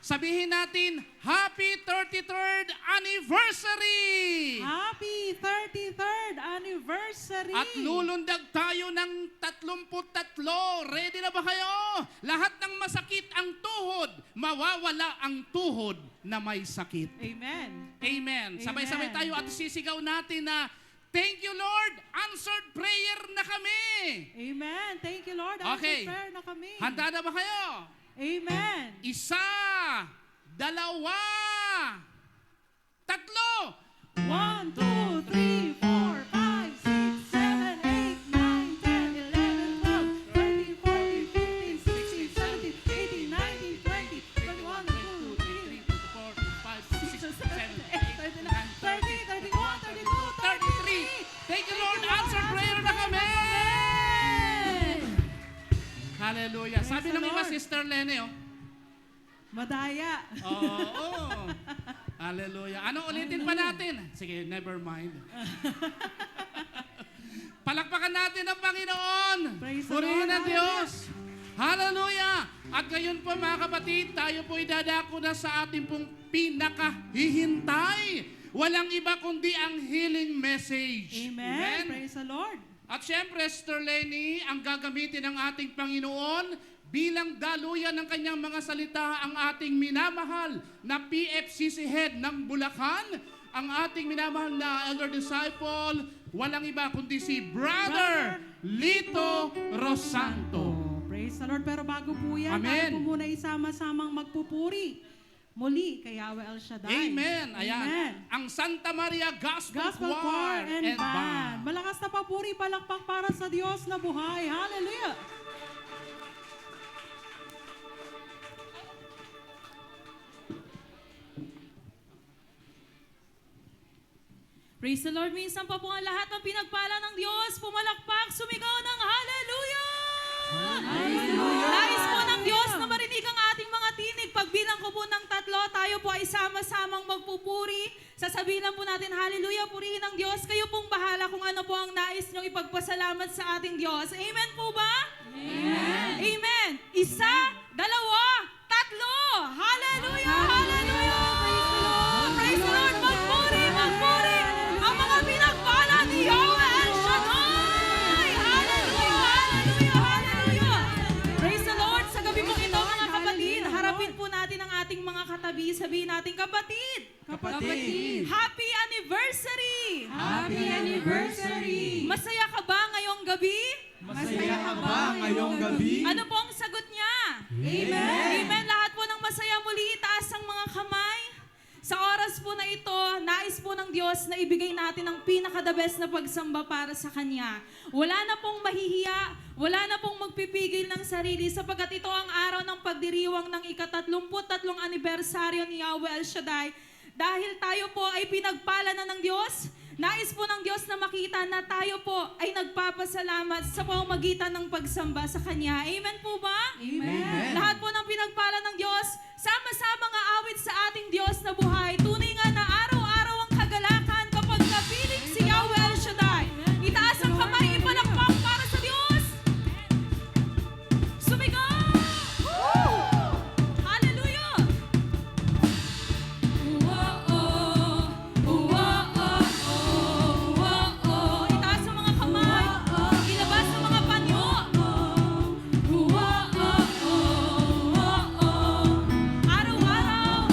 Sabihin natin, Happy 33rd Anniversary! Happy 33rd Anniversary! At lulundag tayo ng 33. Ready na ba kayo? Lahat ng masakit ang tuhod, mawawala ang tuhod na may sakit. Amen. Amen. Sabay-sabay tayo at sisigaw natin na, Thank you, Lord! Answered prayer na kami! Amen. Thank you, Lord. Okay. Answered prayer na kami. Handa na ba kayo? Amen. 1, 2, 3. 1, 2, 3, 4, 5, 6, 7, 8, 9, 10, 11, 12, 13, 14, 15, 16, 17, 18, 19, 20, 21, 22, 23, 4, 5, 6, 7, 8, 9, 30, 31, 32, 33. Thank you, Lord. Answered prayer na kami. Hallelujah. Sabi Praise ng the iba, Lord. Sister Lene, oh. Madaya. Oo. Hallelujah. Ano ulitin pa natin? Sige, never mind. Palakpakan natin ang Panginoon. Praise the Purihin Lord. ang Diyos. Hallelujah. At ngayon po mga kapatid, tayo po idadako na sa ating pong pinakahihintay. Walang iba kundi ang healing message. Amen. Praise the Lord. At syempre, Sister Lenny, ang gagamitin ng ating Panginoon bilang daluyan ng kanyang mga salita ang ating minamahal na PFCC Head ng Bulacan, ang ating minamahal na Elder Disciple, walang iba kundi si Brother Lito Rosanto. Praise the Lord. Pero bago po yan, Amen. tayo po muna isama-samang magpupuri muli kay Yahweh El Shaddai. Amen. Ayan. Amen. Ang Santa Maria Gospel Gospel Choir Choir and Band. Band. Malakas na papuri, palakpak para sa Diyos na buhay. Hallelujah. Praise the Lord. Minsan pa po ang lahat ng pinagpala ng Diyos. Pumalakpak, sumigaw ng Hallelujah! Hallelujah! Nais po ng Diyos na marinig ang ating mga tinig. Pagbilang ko po ng 3, tayo po ay sama-samang magpupuri. Sasabihin lang po natin, Hallelujah, purihin ang Diyos. Kayo pong bahala kung ano po ang nais niyong ipagpasalamat sa ating Diyos. Amen po ba? Amen! Amen! 1, 2, 3. Hallelujah! Hallelujah! Praise the Lord! Magpuri! Magpuri! Ang mga pinagpala ni Yahweh El Shaddai! Hallelujah! Hallelujah! Hallelujah! Praise the Lord! Sa gabi pong ito, mga kapatid, harapin po natin ang ating mga katabi. Sabihin natin, kapatid! Kapatid. Happy anniversary! Happy anniversary! Masaya ka ba ngayong gabi? Masaya ka ba ngayong gabi? Ano po ang sagot niya? Amen! Amen! Lahat po ng masaya muli, itaas ang mga kamay. Sa oras po na ito, nais po ng Diyos na ibigay natin ang pinaka-the best na pagsamba para sa Kanya. Wala na pong mahihiya, wala na pong magpipigil ng sarili sapagkat ito ang araw ng pagdiriwang ng ika-33 anibersaryo ni Yahweh El Shaddai. Dahil tayo po ay pinagpala na ng Diyos, nais po ng Diyos na makita na tayo po ay nagpapasalamat sa pamamagitan ng pagsamba sa Kanya. Amen po ba? Amen. Lahat po ng pinagpala ng Diyos, sama-sama nga awit sa ating Diyos na buhay. Tunay nga na araw-araw ang kagalakan kapag kapiling si Yahweh El Shaddai. Itaas ang kamay, ipalakpak para sa Diyos. Sumigaw! Hallelujah! Itaas ang mga kamay. Ilabas ang mga panyo. Araw-araw.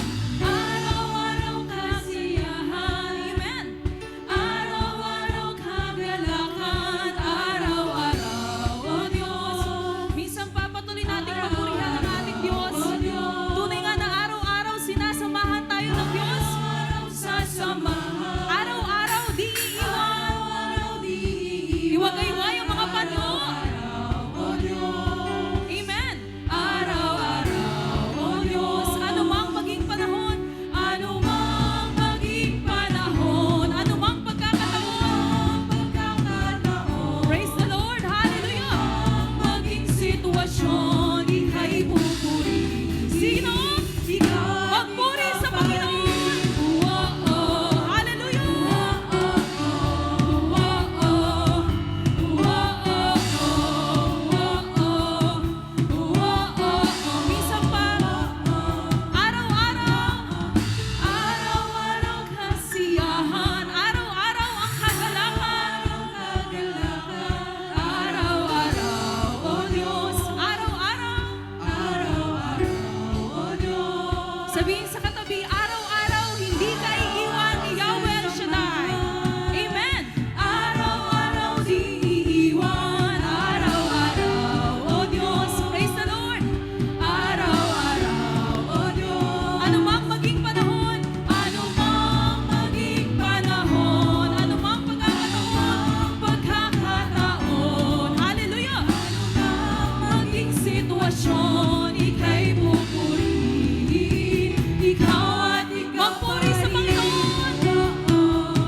sitwasyon, ika'y pupurihin. Ikaw at ikaw magpuri sa Panginoon.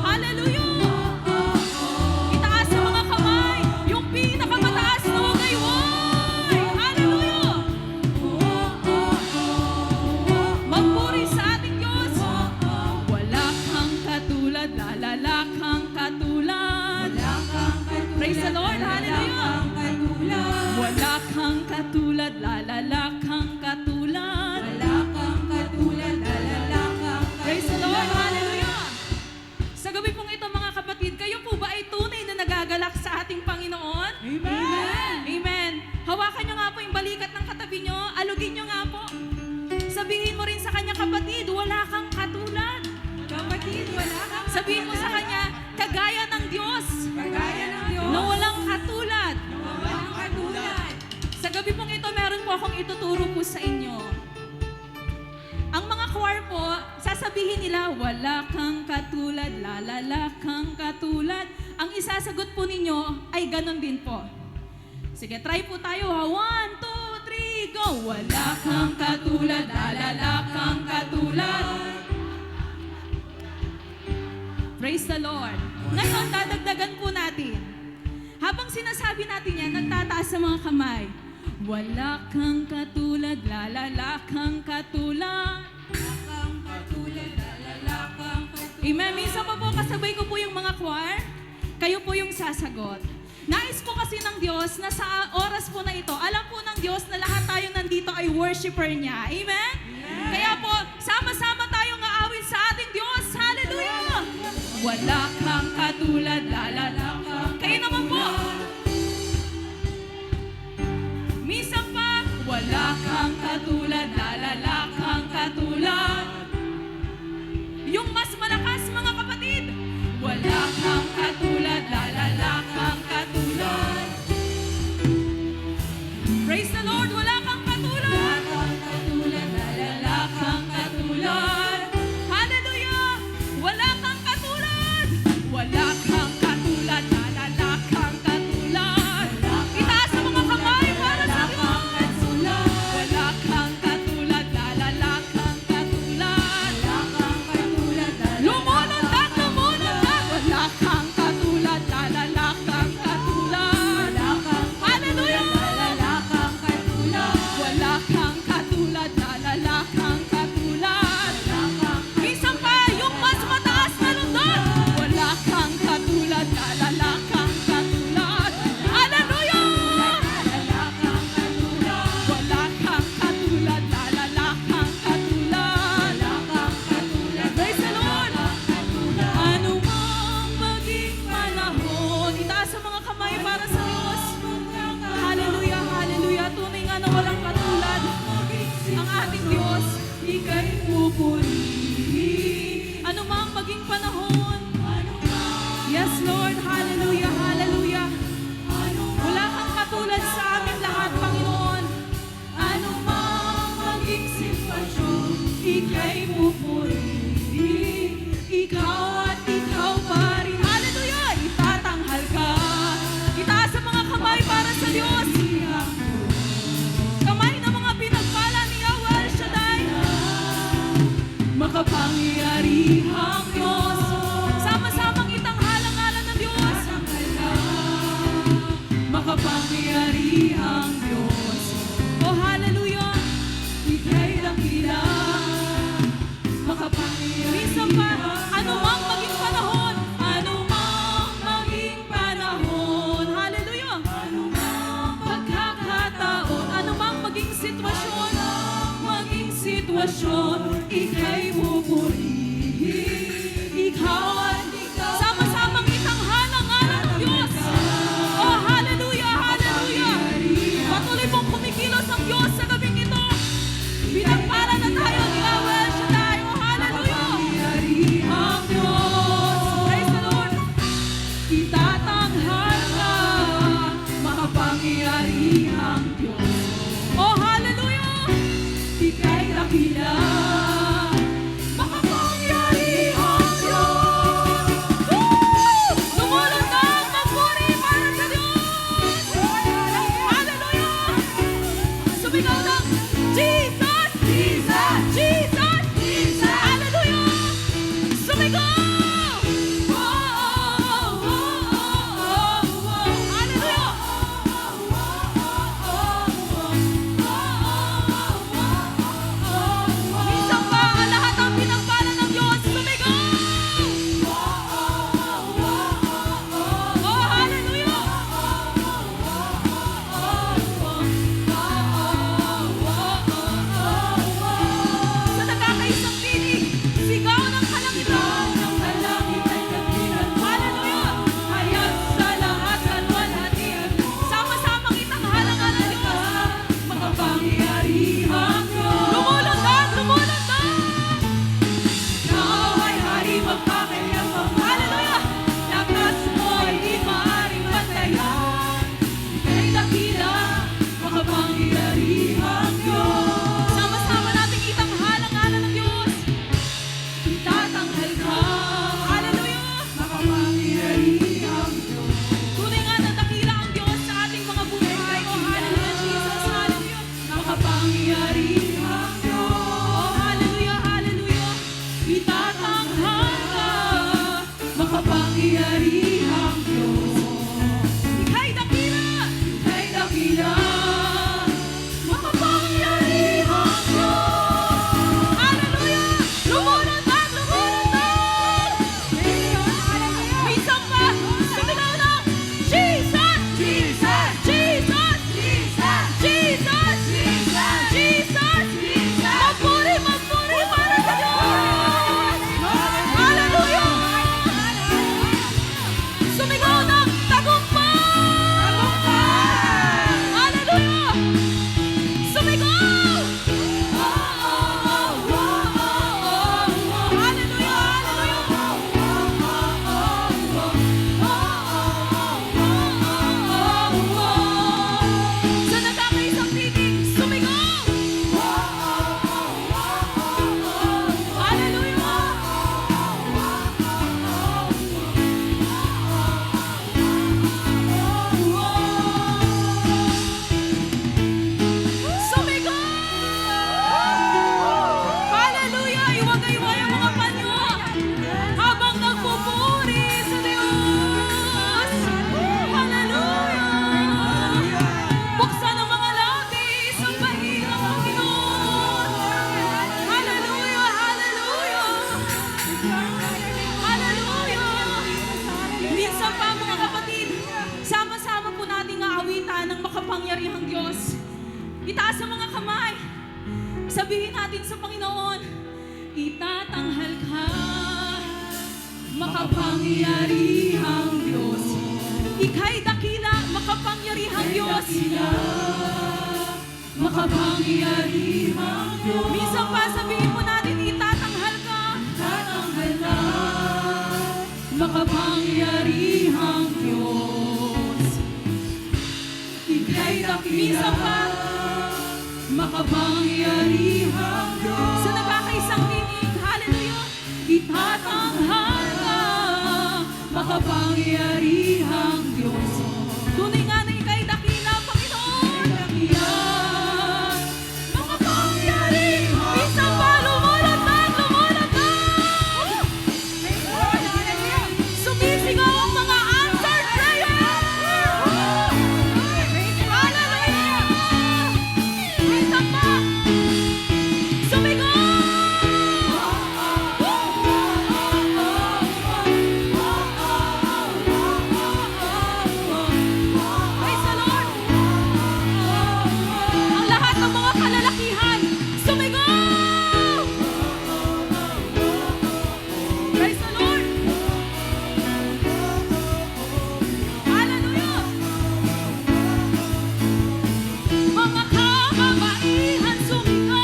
Hallelujah! Itaas sa mga kamay, yung pinakamataas na wagayway. Hallelujah! Magpuri sa ating Diyos. Wala kang katulad, lalala kang katulad. Praise the Lord, hallelujah! Wala kang katulad, lalala kang katulad. Praise the Lord, hallelujah! Sa gabi pong ito mga kapatid, kayo po ba ay tunay na nagagalak sa ating Panginoon? Amen. Amen. Hawakan nyo nga po yung balikat ng katabi nyo, alugin nyo nga po. Sabihin mo rin sa kanya, kapatid, wala kang katulad. Kapatid, wala kang Sabihin mo sa kanya, kagaya ng Diyos, kagaya ng Diyos. na walang katulad. Walang katulad. Sa gabi pong ito, meron po akong ituturo po sa inyo. Ang mga choir po, sasabihin nila, wala kang katulad, lalala kang katulad. Ang isasagot po ninyo ay ganon din po. Sige, try po tayo ha. 1, 2, 3, go! Wala kang katulad, lalala kang katulad. Praise the Lord. Ngayon, dadagdagan po natin. Habang sinasabi natin yan, nagtataas sa mga kamay. Wala kang katulad, lalala kang katulad. Amen. Minsan pa po kasabay ko po yung mga choir. Kayo po yung sasagot. Nais ko kasi ng Diyos na sa oras po na ito, alam po ng Diyos na lahat tayo nandito ay worshiper niya. Amen? Kaya po, sama-sama tayong aawit sa ating Diyos. Hallelujah! Wala kang katulad, lalala kang. Kayo naman po. Minsan pa, wala kang katulad, lalala kang katulad. Yung mas malakas mga kapatid, wala kang katulad, lalala kang katulad. Praise the Lord, wala kang katulad. Lalala kang katulad. Hallelujah! Wala kang katulad. Wala kang katulad, lalala kang katulad. Itaas sa mga kamay para sa Diyos. Wala kang katulad, lalala kang katulad. Lumunod. Wala kang katulad, lalala kang katulad. Hallelujah! Wala kang katulad, lalala kang katulad. Minsan pa, yung mas mataas na lundot. Wala kang katulad, lalala kang katulad. Hallelujah! Wala kang katulad, lalala kang katulad. Praise the Lord! Ano mang maging panahon, itaas sa mga kamay para sa Diyos. Hallelujah, hallelujah. Tunay nga na walang katulad. Ang ating Diyos, ika'y pupurihin. Ano mang maging panahon. Yes, Lord. Hallelujah, hallelujah. Wala kang katulad sa amin lahat, Panginoon. Ano mang maging sitwasyon, ika'y pupurihin. Ikaw at ikaw pa rin. Hallelujah! Itatanghal ka. Itaas sa mga kamay para sa Diyos. Kamay na mga pinagpala ni Yahweh El Shaddai. Makapangyarihang Diyos. Sama-samang itanghal ang ngalan ng Diyos. Makapangyarihang Diyos. Oh, hallelujah! Ika'y dakila. Minsan pa, ano mang maging panahon, ano mang maging panahon, hallelujah, ano mang pagkakataon, ano mang maging sitwasyon, ika'y pupurihin. Ikaw at ikaw, sama-samang itanghal ang ngalan ng Diyos. Oh, hallelujah, hallelujah. Patuloy pong kumikilos ang Diyos sa gabing ito. Pinagpala na tayo ni Yahweh El Shaddai. Oh, hallelujah. Ang Diyos. Praise the Lord. Itatanghal ka, makapangyarihang Diyos. Oh, hallelujah. Ika'y dakila. Makapangyarihang Itaas ang mga kamay. Sabihin natin sa Panginoon, itatanghal ka, makapangyarihang Diyos. Ika'y dakila, makapangyarihang Diyos. Makapangyarihang Diyos. Minsan pa sabihin mo natin, itatanghal ka, makapangyarihang Diyos. Ika'y dakila. Minsan pa, makapangyarihang Diyos. Sa nagkakaisang tinig, hallelujah. Itatanghal ka, makapangyarihang Diyos. Tunay nga na ika'y dakila, Panginoon. Dakila, makapangyarihang. Minsan pa, lumulatag. Sumisigaw ang mga answered prayer. Hallelujah. Minsan pa, sumigaw. Praise the Lord. Ang lahat ng mga kalalakihan, sumigaw. Praise the Lord. Hallelujah. Mga kababaihan, sumigaw.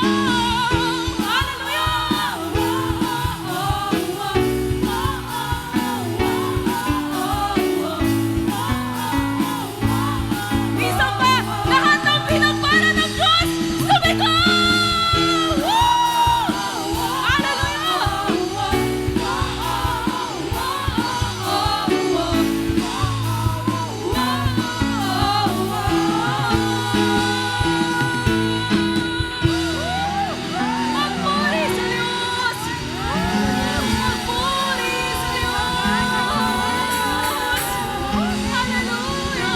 Hallelujah. Minsan pa, lahat ng pinagpala ng Diyos, sumigaw! Magpuri sa Diyos! Magpuri sa Diyos! Hallelujah!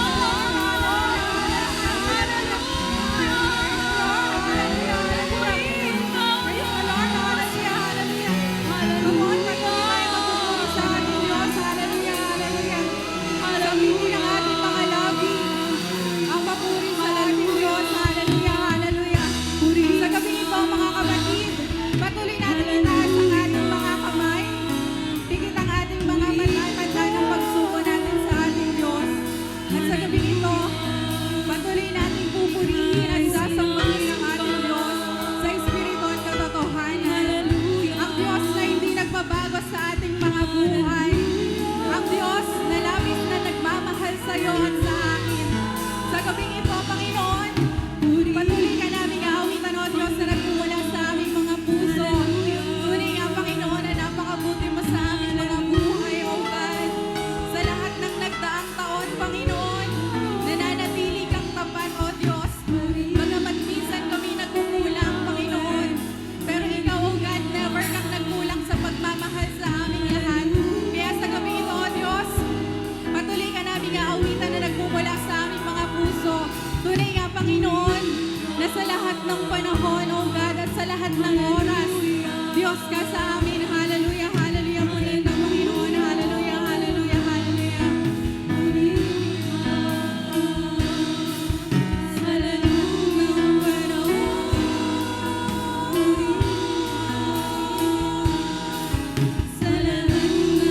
Patuloy natin itaas ang ating mga kamay. Tigit ang ating mga mata, tanda ng pagsuko natin sa ating Diyos. At sa gabi ito, patuloy natin pupurihin at sasambahin ang ating Diyos sa Espiritu at katotohanan. Ang Diyos na hindi nagbabago sa ating mga buhay. Ang Diyos na labis na nagmamahal sa iyo at sa akin. Sa gabi ito, Panginoon, patuloy ka namin aawitan, O Diyos, na nagmumula sa aming mga puso. Tunay nga, Panginoon, na napakabuti mo sa aming mga buhay, O God. Sa lahat ng nagdaang taon, Panginoon, nananatili kang tapat, O Diyos. Bagamat minsan kami nagkukulang, Panginoon, pero Ikaw, O God, never kang nagkulang sa pagmamahal sa aming lahat. Kaya sa gabi ito, O Diyos, patuloy ka namin aawitan na nagmumula sa aming mga puso. Tunay nga, Panginoon, na sa lahat ng panahon, O God, at sa lahat ng oras, Diyos ka sa amin. Hallelujah, hallelujah. Purihin ka, Panginoon. Hallelujah, hallelujah, hallelujah. Sa lahat ng panahon, sa lahat ng oras.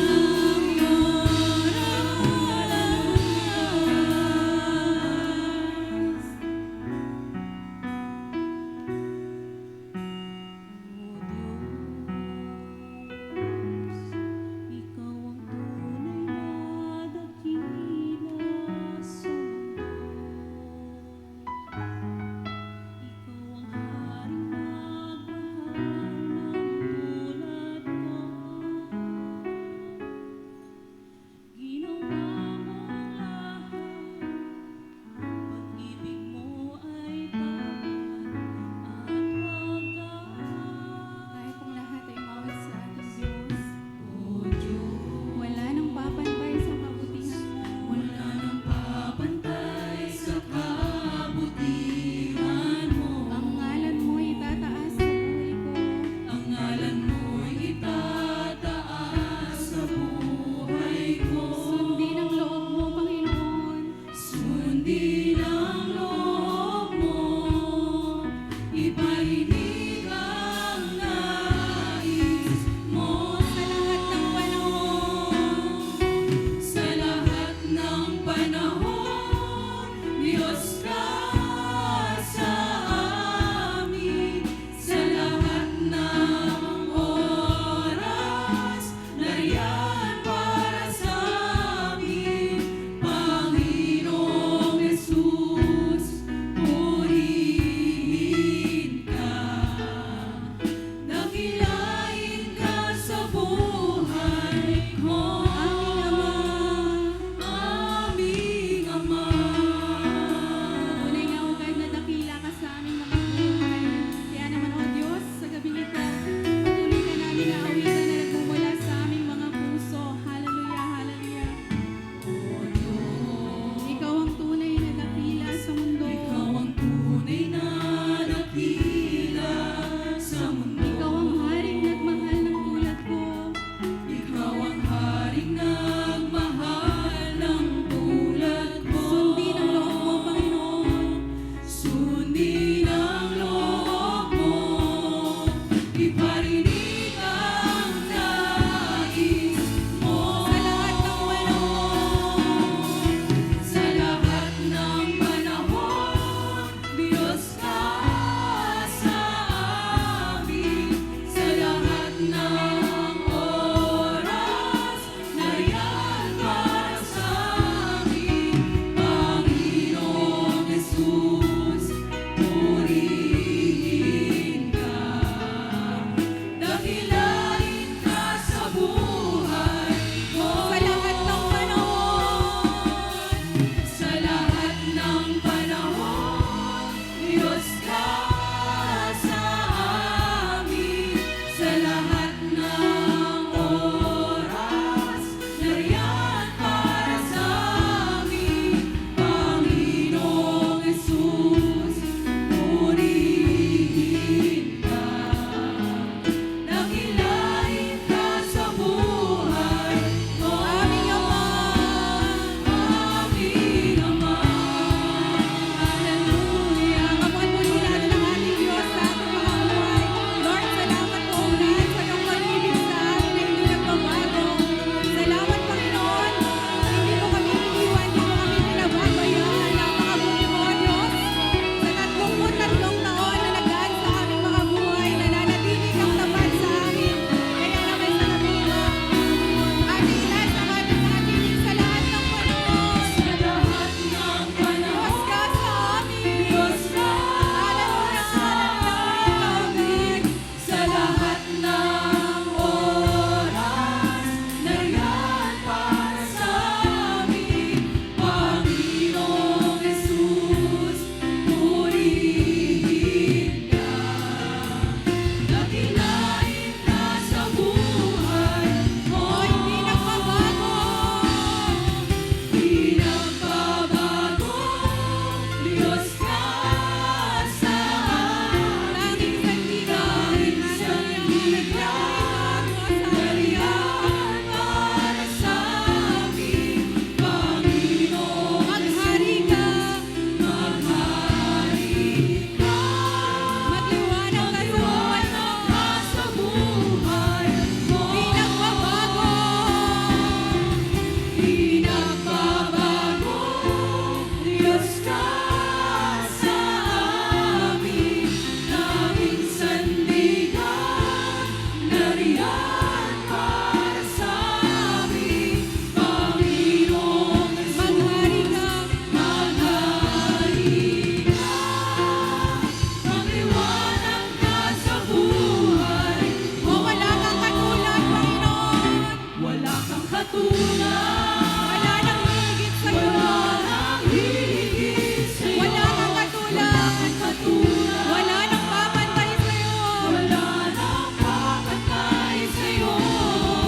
Wala nang babantay sa'yo.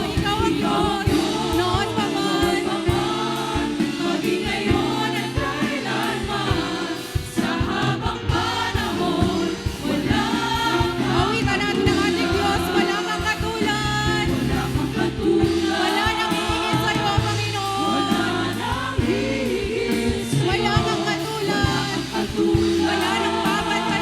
Ikaw ang Diyos, noon pa man. Awitan natin ang ating Diyos, wala kang katulad. Wala nang hihigit sa'yo, Panginoon. Wala kang katulad. Wala nang babantay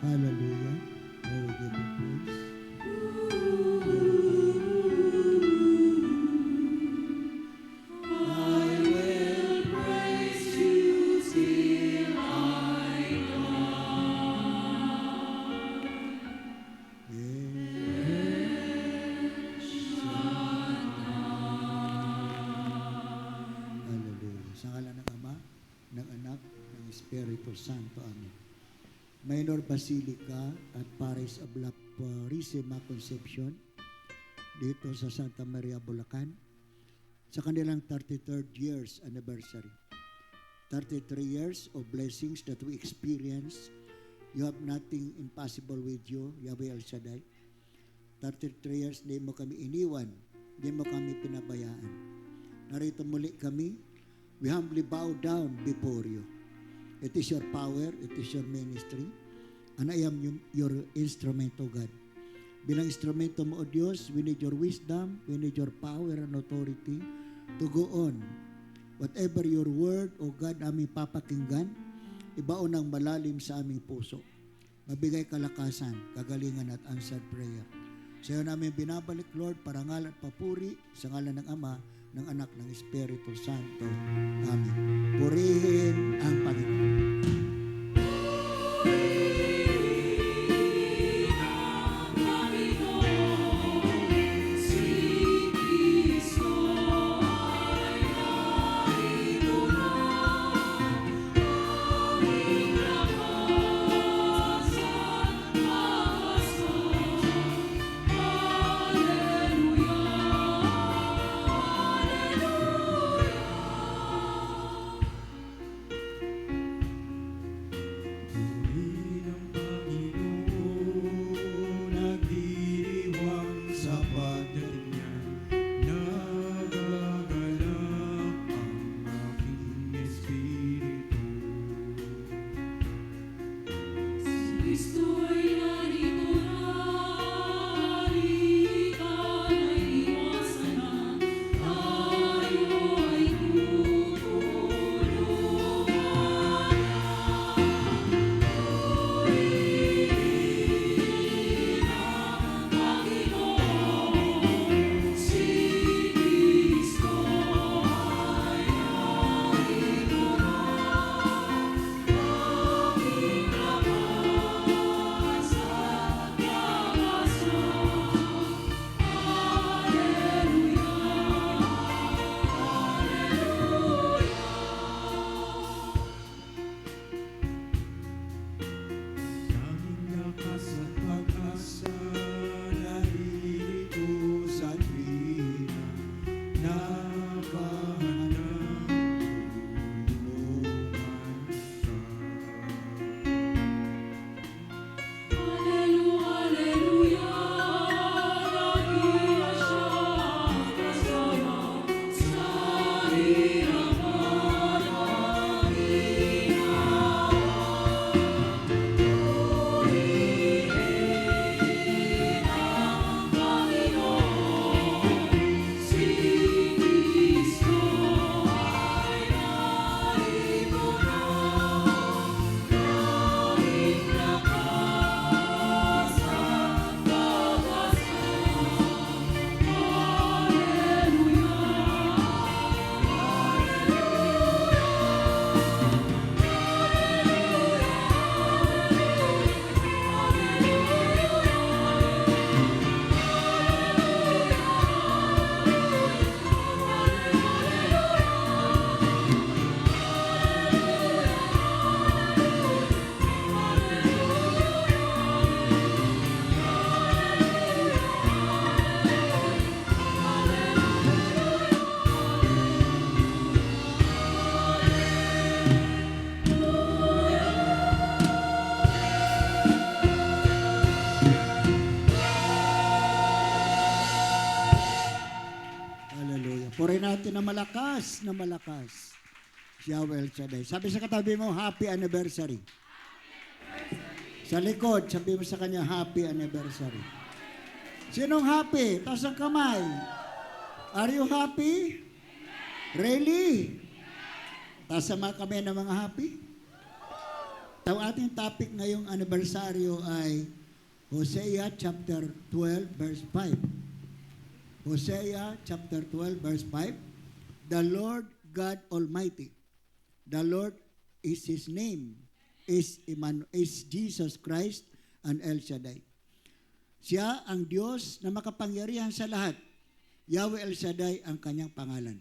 Hallelujah. Oh, we give you praise. Hallelujah. Sa ngalan ng Ama, ng Anak, ng Espiritu Santo. Amen. Minor Basilica at Paris of La Purísima Conception dito sa Santa Maria, Bulacan sa kanilang 33rd years anniversary. 33 years of blessings that we experience. You have nothing impossible with you, Yahweh El Shaddai. 33 years, hindi mo kami iniwan, hindi mo kami pinabayaan. Narito muli kami, we humbly bow down before you. It is your power, it is your ministry, and I am your instrument, O God. Bilang instrumento mo, O Diyos, we need your wisdom, we need your power and authority to go on. Whatever your word, O God, aming papakinggan, ibaon ng malalim sa aming puso. Mabigay kalakasan, kagalingan at answered prayer. Sa iyo namin binabalik, Lord, parangal at papuri sa ngalan ng Ama, ng Anak, ng Espiritu Santo. Amen. Purihin ang Panginoon. Purihin natin na malakas, na malakas. Si Yahweh El Shaddai. Sabi sa katabi mo, happy anniversary. Sa likod, sabi mo sa kanya, happy anniversary. Sinong happy? Taas ang kamay. Are you happy? Really? Taas ang mga kamay ng mga happy? Ang ating topic ngayong anibersaryo ay Hosea chapter 12 verse 5. Hosea chapter 12 verse 5. The Lord God Almighty, the Lord is His name, is Jesus Christ and El Shaddai. Siya ang Diyos na makapangyarihan sa lahat. Yahweh El Shaddai ang kanyang pangalan.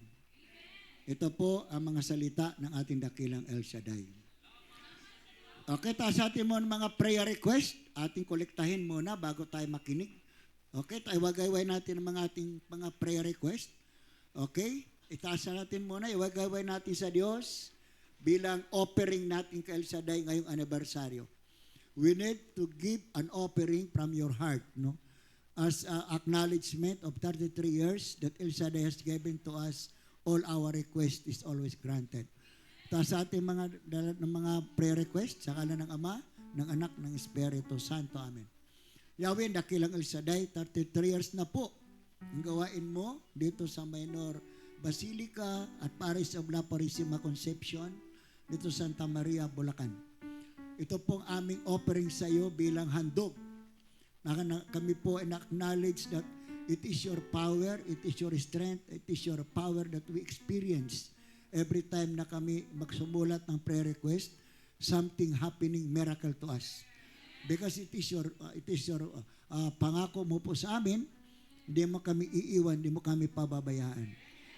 Ito po ang mga salita ng ating dakilang El Shaddai. Okay, taas atin mo ng mga prayer request. Ating kolektahin muna bago tayo makinig. Okay, tayo wagayway natin ang mga ating mga prayer request. Okay, itaas natin muna, iwagayway natin sa Diyos bilang offering natin kay El Shaddai ngayong anibersaryo. We need to give an offering from your heart, no? As acknowledgement of 33 years that El Shaddai has given to us, all our request is always granted. Taas sa ating mga prayer request, sa ngalan ng Ama, ng Anak, ng Espiritu Santo. Amen. Yahweh, dakilang El Shaddai, 33 years na po ang gawain mo dito sa Minor Basilica at Parish of La Purisima Conception dito sa Santa Maria, Bulacan. Ito pong aming offering sa iyo bilang handog. Kami po acknowledge that it is your power, it is your strength, it is your power that we experience every time na kami magsumulat ng prayer request, something happening, miracle to us. Because it is your pangako mo po sa amin, hindi mo kami iiwan, hindi mo kami pababayaan.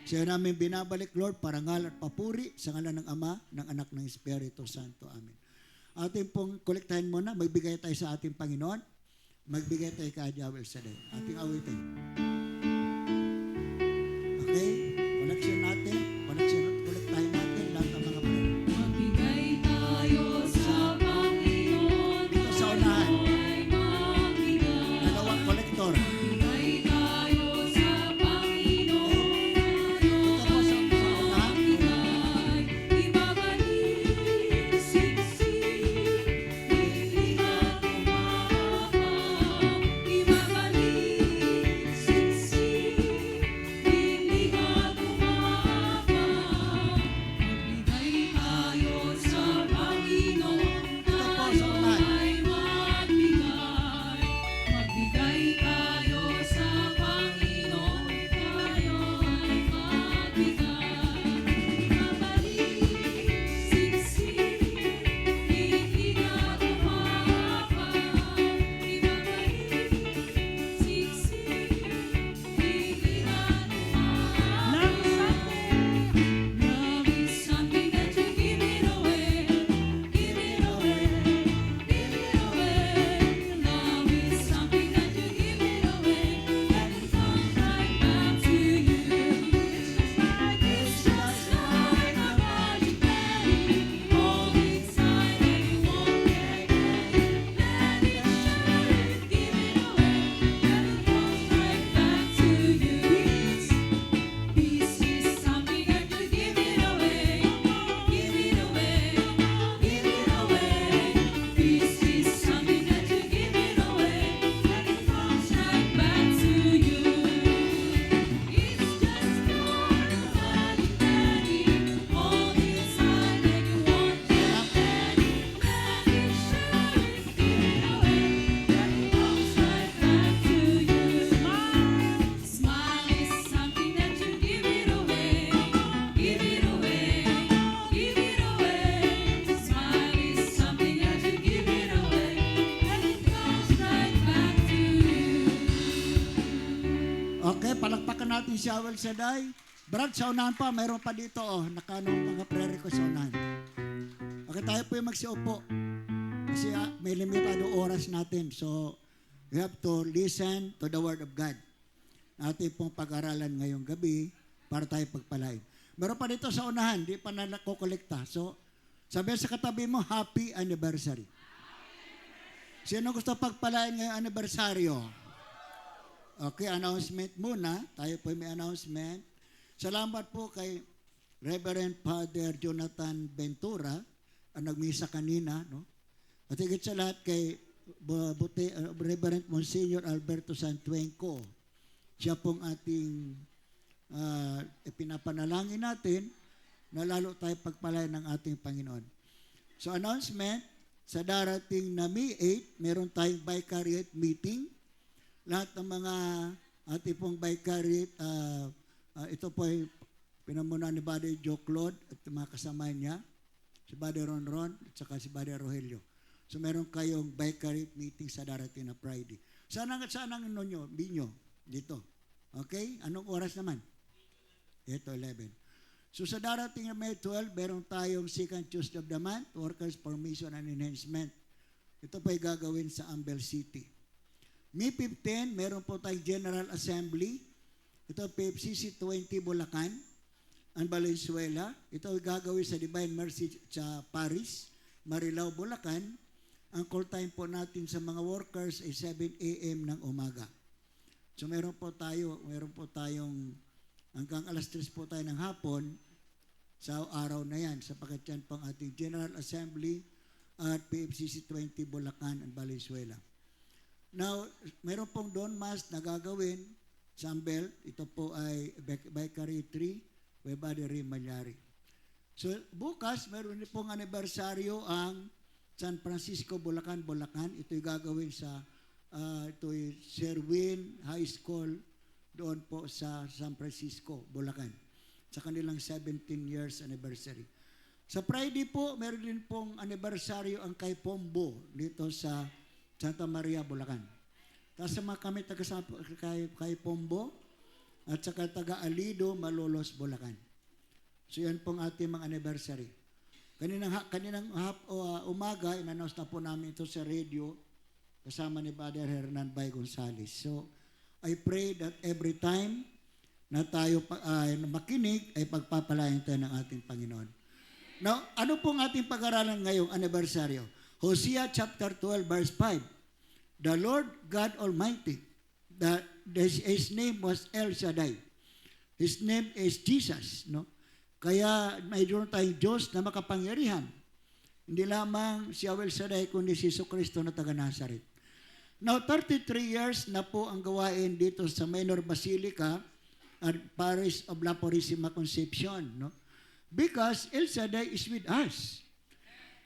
Siya namin binabalik, Lord, parangal at papuri sa ngalan ng Ama, ng Anak, ng Espiritu Santo. Amen. Ating pong kolektahin muna, magbigay tayo sa ating Panginoon, magbigay tayo kay Yahweh Shaddai. Ating awitin. Okay? Koleksyon natin, kolektahin natin lahat ng mga prayer. Magbigay tayo sa Panginoon. Dito sa unahan, Ay magbigay. dalawang kolektor. Magbigay tayo sa Panginoon. Dito po sa unahan, Ibabalik, siksik, hiling at umahaba. Ibabalik, siksik, hiling at umahaba. Magbigay tayo sa Panginoon. Tayo ay magbigay. Magbigay tayo sa Panginoon. Tayo ay magbigay. Ibabalik, siksik, hiling at umahaba. Ibabalik, siksik, hiling at umahaba. Love is something that you give it away, give it away, give it away. Love is something that you give it away, and it comes right back to you. It's just like a magic penny, hold inside and you won't get it. Let it shine, give it away, and it comes right back to you. Peace is something that you give it away, give it away, give it away. Peace is something that you give it away, and it comes right back to you. It's just your magic penny, hold inside and you won't get it. Let it shine, give it away, and it comes right back to you. Smile is something that you give it away, give it away, give it away. Smile is something that you give it away, and it comes right back to you. Okay, palakpakan natin si Yahweh Shaddai. Brad, sa unahan pa, mayroon pa dito, nakanong mga prayer request sa unahan. Okay, tayo po yung magsiupo. Kasi may limitado oras natin. So, we have to listen to the Word of God. Natin pong pag-aralan ngayong gabi para tayo pagpalain. Meron pa dito sa unahan, di pa na nakokolekta. So, sabi sa katabi mo, happy anniversary. Sino gusto pagpalain ngayong anibersaryo? Okay, announcement muna. Tayo po may announcement. Salamat po kay Reverend Father Jonathan Ventura, ang nagmisa kanina, no? At higit sa lahat kay Reverend Monsignor Alberto Santuenco. Siya pong ating pinapanalangin natin na lalo tayo pagpalain ng ating Panginoon. So announcement, sa darating na May 8, meron tayong Vicariate meeting. Lahat ng mga ating pong Vicariate, ito po ay pinamuna ni Brother Joe Claude at mga kasama niya, si Brother Ron Ron at saka si Brother Rogelio. So meron kayong Vicariate meeting sa darating na Friday. Saan ang inyo, binyo? Dito. Okay? Anong oras naman? Ito, 11. So sa darating na May 12, meron tayong second Tuesday of the month, Workers Formation and Enhancement. Ito po ay gagawin sa Ambel City. May 15, meron po tayong General Assembly. Ito PFCC 20 Bulacan and Valenzuela. Ito ay gagawin sa Divine Mercy sa Paris, Marilao, Bulacan. Ang call time po natin sa mga workers ay 7 a.m. ng umaga. So meron po tayong hanggang alas 3 po tayo ng hapon sa araw na yan, sapagkat yan pang ating General Assembly at PFCC 20 Bulacan and Valenzuela. Now, meron pong Dawn Mass na gagawin sa Ambel. Ito po ay Vicary 3, Webade Malyari. So, bukas, meron din pong anibersaryo ang San Francisco, Bulacan. Ito'y gagawin sa ito'y Sherwin High School doon po sa San Francisco, Bulacan, sa kanilang 17 years anniversary. Sa Friday po, meron din pong anibersaryo ang kay Pombo dito sa Santa Maria, Bulacan. Tapos sa mga kami kay Pombo at saka taga Alido, Malolos, Bulacan. So yan pong ating mga anniversary. Kaninang umaga, in-announce na po namin ito sa radio kasama ni Father Hernan Bay Gonzales. So, I pray that every time na tayo makinig ay pagpapalain tayo ng ating Panginoon. Now, ano pong ating pag-aralan ngayong anibersaryo? Hosea chapter 12 verse 5. The Lord God Almighty, His name was El Shaddai. His name is Jesus, no? Kaya mayroon tayong Diyos na makapangyarihan. Hindi lamang si El Shaddai, kundi si Jesucristo na taga Nazaret. Now, 33 years na po ang gawain dito sa Minor Basilica at Parish of La Purísima Concepcion, no? Because El Shaddai is with us.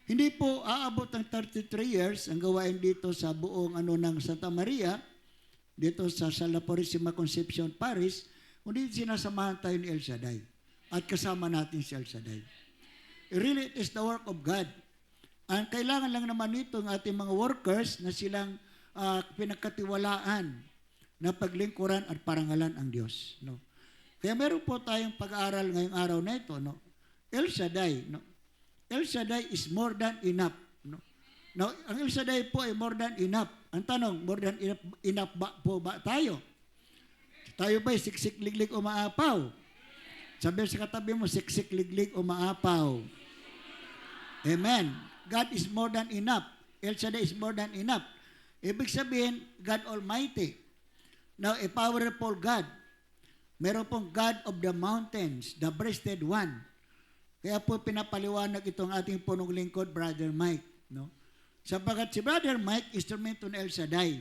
Hindi po aabot ng 33 years ang gawain dito sa buong ng Santa Maria, dito sa La Purísima Concepcion Parish, kundi sinasamahan tayo ni El Shaddai at kasama natin si El Shaddai. Really, it is the work of God. Ang kailangan lang naman nito ng ating mga workers na silang pinagkatiwalaan na paglingkuran at parangalan ang Diyos, no? Kaya meron po tayong pag-aaral ngayong araw na ito, no? El Shaddai, no? El Shaddai is more than enough, no? Now, ang El Shaddai po ay more than enough. Ang tanong, more than enough ba po ba tayo? Tayo ba'y siksik liglig o maapaw? Sabi sa katabi mo, siksik liglig o maapaw. Amen. God is more than enough. El Shaddai is more than enough. Ibig sabihin, God Almighty. Now, a powerful God. Meron pong God of the mountains, the breasted one. Kaya po pinapaliwanag itong ating punong lingkod, Brother Mike, no? Sapagat si Brother Mike, instrumento ni El Shaddai.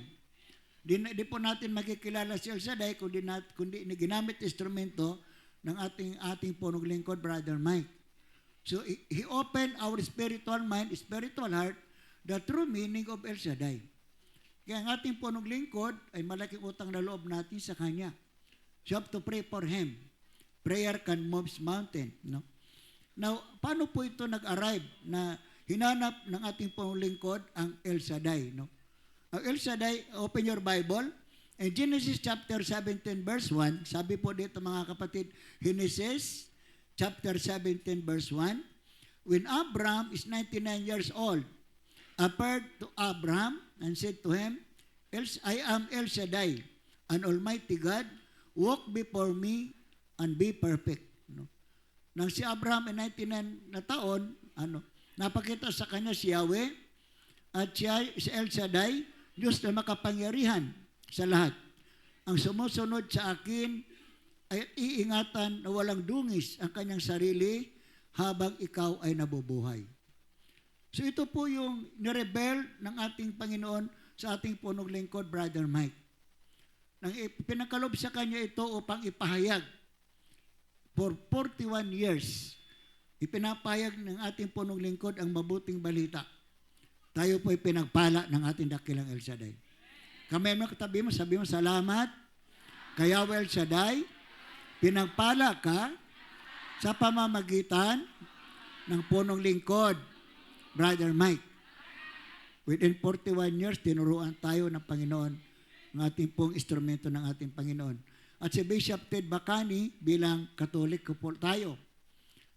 Di po natin makikilala si El Shaddai kundi ginamit instrumento ng ating punong lingkod, Brother Mike. So, he opened our spiritual mind, spiritual heart, the true meaning of El Shaddai. Kaya ang ating punong lingkod ay malaking utang na loob natin sa Kanya. So you have to pray for Him. Prayer can move mountain, no? Now, paano po ito nag-arrive na hinanap ng ating punong lingkod ang El Shaddai, no? Ang El Shaddai, open your Bible, in Genesis chapter 17 verse 1, sabi po dito mga kapatid, Genesis chapter 17 verse 1, when Abraham is 99 years old, appeared to Abraham and said to him, I am El Shaddai, an almighty God, walk before me and be perfect. No? Nang si Abraham ay 99 na taon, napakita sa kanya si Yahweh at si El Shaddai, Diyos na makapangyarihan sa lahat. Ang sumusunod sa akin ay iingatan na walang dungis ang kanyang sarili habang ikaw ay nabubuhay. So ito po yung nirebel ng ating Panginoon sa ating punong lingkod, Brother Mike. Nang pinakalob sa kanya ito upang ipahayag for 41 years, ipinapahayag ng ating punong lingkod ang mabuting balita. Tayo po ay pinagpala ng ating dakilang El Shaddai. Kami mo katabi mo, sabi mo, salamat kay Yahweh El Shaddai, pinagpala ka sa pamamagitan ng punong lingkod, Brother Mike. Within 41 years, tinuruan tayo ng Panginoon ng ating pong instrumento ng ating Panginoon. At si Bishop Ted Bacani bilang Katolik po tayo.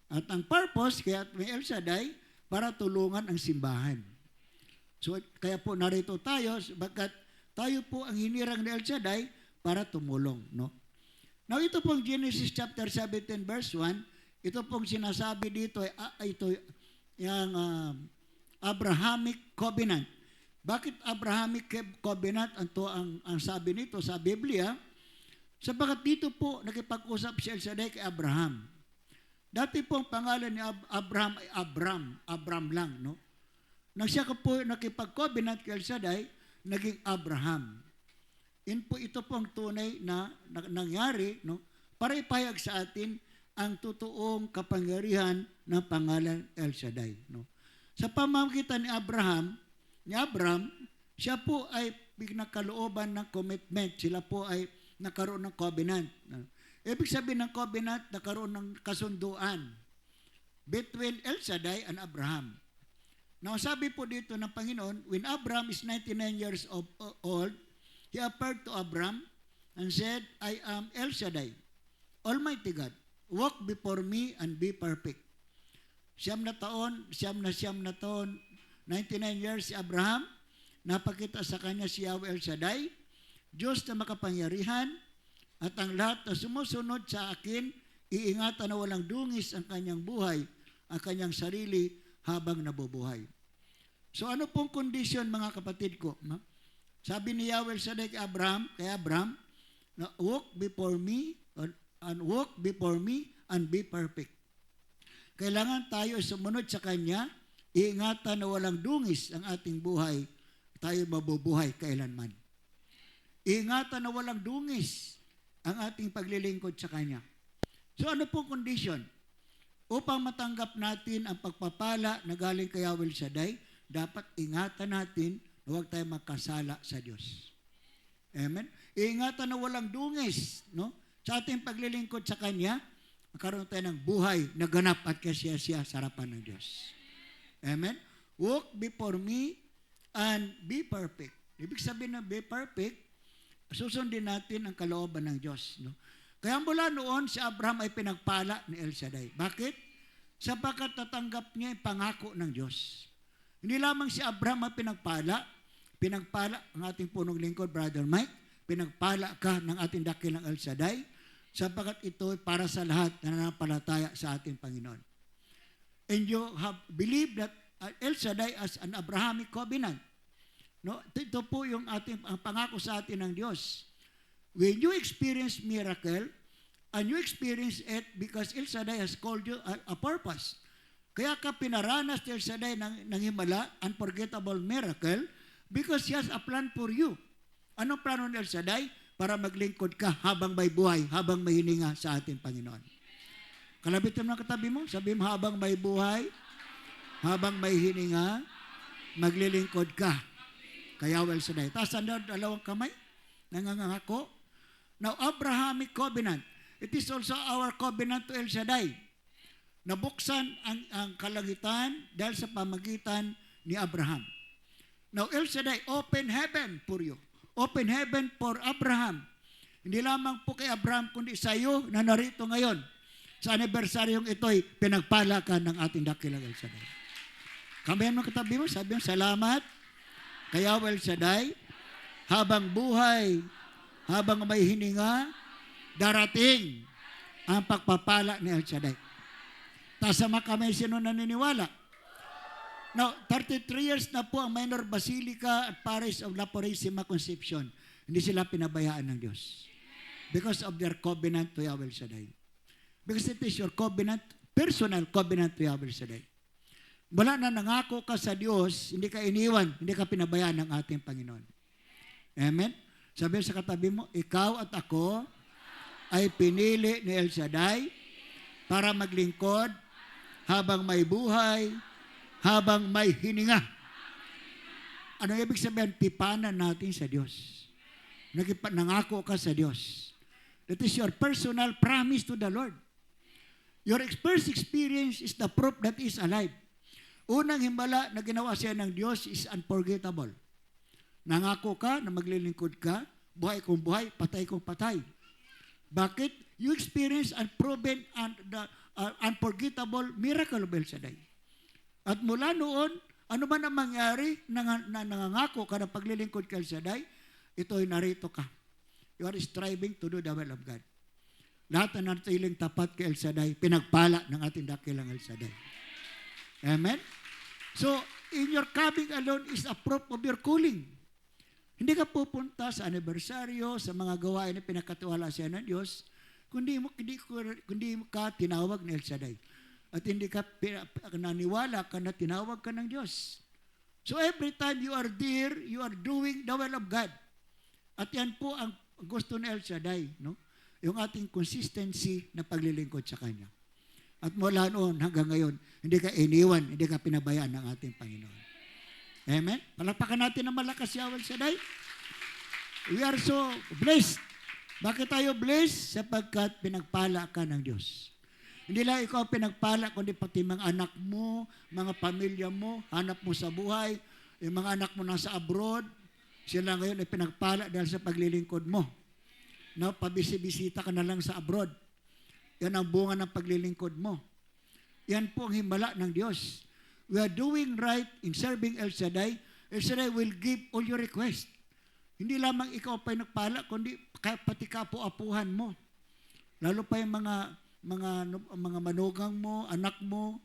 At ang purpose, kaya may El Shaddai, para tulungan ang simbahan. So, kaya po narito tayo, bagkat tayo po ang hinirang ni El Shaddai para tumulong. No? Now, ito pong Genesis chapter 17 verse 1, ito pong sinasabi dito, ito yung Abrahamic Covenant. Bakit Abrahamic Covenant? Ang sabi nito sa Biblia, sapagat dito po nakipag-usap si El Shaddai kay Abraham. Dati po ang pangalan ni Abraham ay Abram lang, no? Nang siya po nakipag-covenant kay El Shaddai, naging Abraham. Ito po ang tunay na nangyari, no? Para ipahayag sa atin ang totoong kapangyarihan ng pangalan El Shaddai, no? Sa pamamagitan ni Abraham, siya po ay nagkalooban ng commitment. Sila po ay nagkaroon ng covenant. Ibig sabihin ng covenant, nagkaroon ng kasunduan between El Shaddai and Abraham. Now, sabi po dito ng Panginoon, when Abraham is 99 years old, he appeared to Abraham and said, I am El Shaddai, Almighty God. Walk before me and be perfect. 99 years si Abraham, napakita sa kanya si Yahweh El Shaddai, Diyos na makapangyarihan, at ang lahat na sumusunod sa akin, iingatan na walang dungis ang kanyang buhay, ang kanyang sarili habang nabubuhay. So ano pong kondisyon, mga kapatid ko? Sabi ni Yahweh El Shaddai kay Abraham, na walk before me and be perfect. Kailangan tayo sumunod sa Kanya, iingatan na walang dungis ang ating buhay, tayo mabubuhay kailanman. Iingatan na walang dungis ang ating paglilingkod sa Kanya. So ano pong condition? Upang matanggap natin ang pagpapala na galing kay Yahweh El Shaddai, dapat ingatan natin na huwag tayo magkasala sa Diyos. Amen? Iingatan na walang dungis, no? Sa ating paglilingkod sa Kanya, magkaroon tayo ng buhay na ganap at kasiyasiya sa harapan ng Diyos. Amen? Walk before me and be perfect. Ibig sabihin na be perfect, susundin natin ang kalooban ng Diyos. No? Kaya mula noon, si Abraham ay pinagpala ni El Shaddai. Bakit? Sapagkat tatanggap niya yung pangako ng Diyos. Hindi lamang si Abraham ang pinagpala ang ating punong lingkod, Brother Mike, pinagpala ka ng ating dakilang El Shaddai, sapagkat ito ay para sa lahat na nanampalataya sa ating Panginoon. And you have believed that El Shaddai as an Abrahamic covenant. No? Ito po yung ang pangako sa atin ng Diyos. When you experience miracle, and you experience it because El Shaddai has called you a purpose. Kaya ka pinaranas ni El Shaddai ng himala, unforgettable miracle, because He has a plan for you. Anong plano ni El Shaddai? Para maglingkod ka habang may buhay, habang may hininga sa ating Panginoon. Kalabitin mo ng katabi mo, sabi mo, habang may buhay, habang may hininga, maglilingkod ka. Kaya El Shaddai. Tapos dalawang kamay, nangangako. Now, Abrahamic covenant, it is also our covenant to El Shaddai. Nabuksan ang kalangitan dahil sa pamagitan ni Abraham. Now, El Shaddai, open heaven for you. Open heaven for Abraham. Hindi lamang po kay Abraham, kundi sa iyo na narito ngayon. Sa anibersaryong ito'y pinagpala ka ng ating dakilang El Shaddai. Kamayan mo katabi mo, sabi mo, salamat kay Yahweh El Shaddai, habang buhay, habang may hininga, darating ang pagpapala ni El Shaddai. Tasama kami sino naniniwala. Now, 33 years na po ang Minor Basilica at Parish of La Purísima Conception. Hindi sila pinabayaan ng Diyos. because of their covenant to Yahweh El Shaddai. Because it is your covenant, personal covenant to Yahweh El Shaddai. Wala na nangako ka sa Diyos, hindi ka iniwan, hindi ka pinabayaan ng ating Panginoon. Amen? Sabi sa katabi mo, ikaw at ako ay pinili ni El Shaddai para maglingkod habang may buhay, habang may hininga. Ano ibig sabihin? Tipanan natin sa Diyos. Nangako ka sa Diyos. That is your personal promise to the Lord. Your first experience is the proof that is alive. Unang himbala na ginawa siya ng Diyos is unforgettable. Nangako ka na maglilingkod ka, buhay kong buhay, patay kong patay. Bakit? You experience unproven and the unforgettable miracle of El Shaddai. At mula noon, ano man ang mangyari, nangangako ka na paglilingkod ka El Shaddai, ito'y narito ka. You are striving to do the will of God. Lahat na natiling tapat kay El Shaddai, pinagpala ng ating dakilang El Shaddai. Amen? So, in your coming alone is a proof of your calling. Hindi ka pupunta sa anibersaryo, sa mga gawain na pinakatiwala siya ng Diyos, kundi mo ka tinawag ni El Shaddai. At hindi ka naniwala ka na tinawag ka ng Diyos. So every time you are there, you are doing the will of God. At yan po ang gusto ni El Shaddai, no? Yung ating consistency na paglilingkod sa Kanya. At mula noon hanggang ngayon, hindi ka iniwan, hindi ka pinabayaan ng ating Panginoon. Amen? Palakpakan natin ng malakas si Yahweh El Shaddai. We are so blessed. Bakit tayo blessed? Sapagkat pinagpala ka ng Diyos. Hindi lang ikaw pinagpala, kundi pati mga anak mo, mga pamilya mo, hanap mo sa buhay, yung mga anak mo nasa abroad, sila ngayon ay pinagpala dahil sa paglilingkod mo. No, pabisi-bisita ka na lang sa abroad. Yan ang bunga ng paglilingkod mo. Yan po ang himala ng Diyos. We are doing right in serving El Shaddai. El Shaddai will give all your requests. Hindi lamang ikaw pa nagpala, kundi pati kapo-apuhan mo. Lalo pa yung mga manugang mo, anak mo,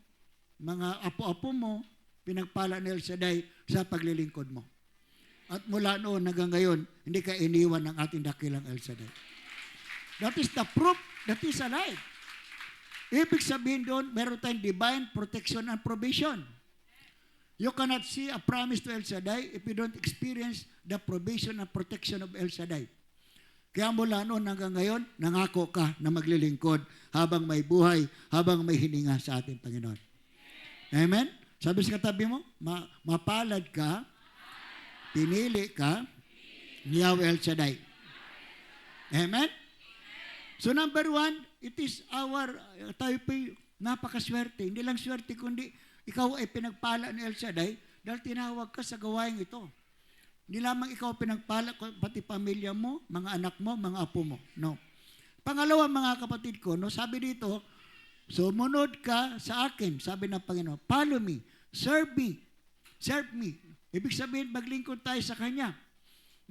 mga apo-apo mo, pinagpala ni El Shaddai sa paglilingkod mo. At mula noon hanggang ngayon, hindi ka iniwan ng ating dakilang El Shaddai. That is the proof that is alive. Ibig sabihin doon, meron tayong divine protection and provision. You cannot see a promise to El Shaddai if you don't experience the provision and protection of El Shaddai. Kaya mula noon hanggang ngayon, nangako ka na maglilingkod habang may buhay, habang may hininga sa ating Panginoon. Amen? Sabi sa katabi mo, mapalad ka, pinili ka, ni Yahweh El Shaddai. Amen? So number one, it is tayo po'y napakaswerte. Hindi lang swerte, kundi ikaw ay pinagpala ni El Shaddai dahil tinawag ka sa gawain ito. Hindi lamang ikaw pinagpala, pati pamilya mo, mga anak mo, mga apo mo. No. Pangalawa, mga kapatid ko, no, sabi dito, sumunod ka sa akin, sabi ng Panginoon, follow me, serve me. Ibig sabihin, maglingkod tayo sa Kanya.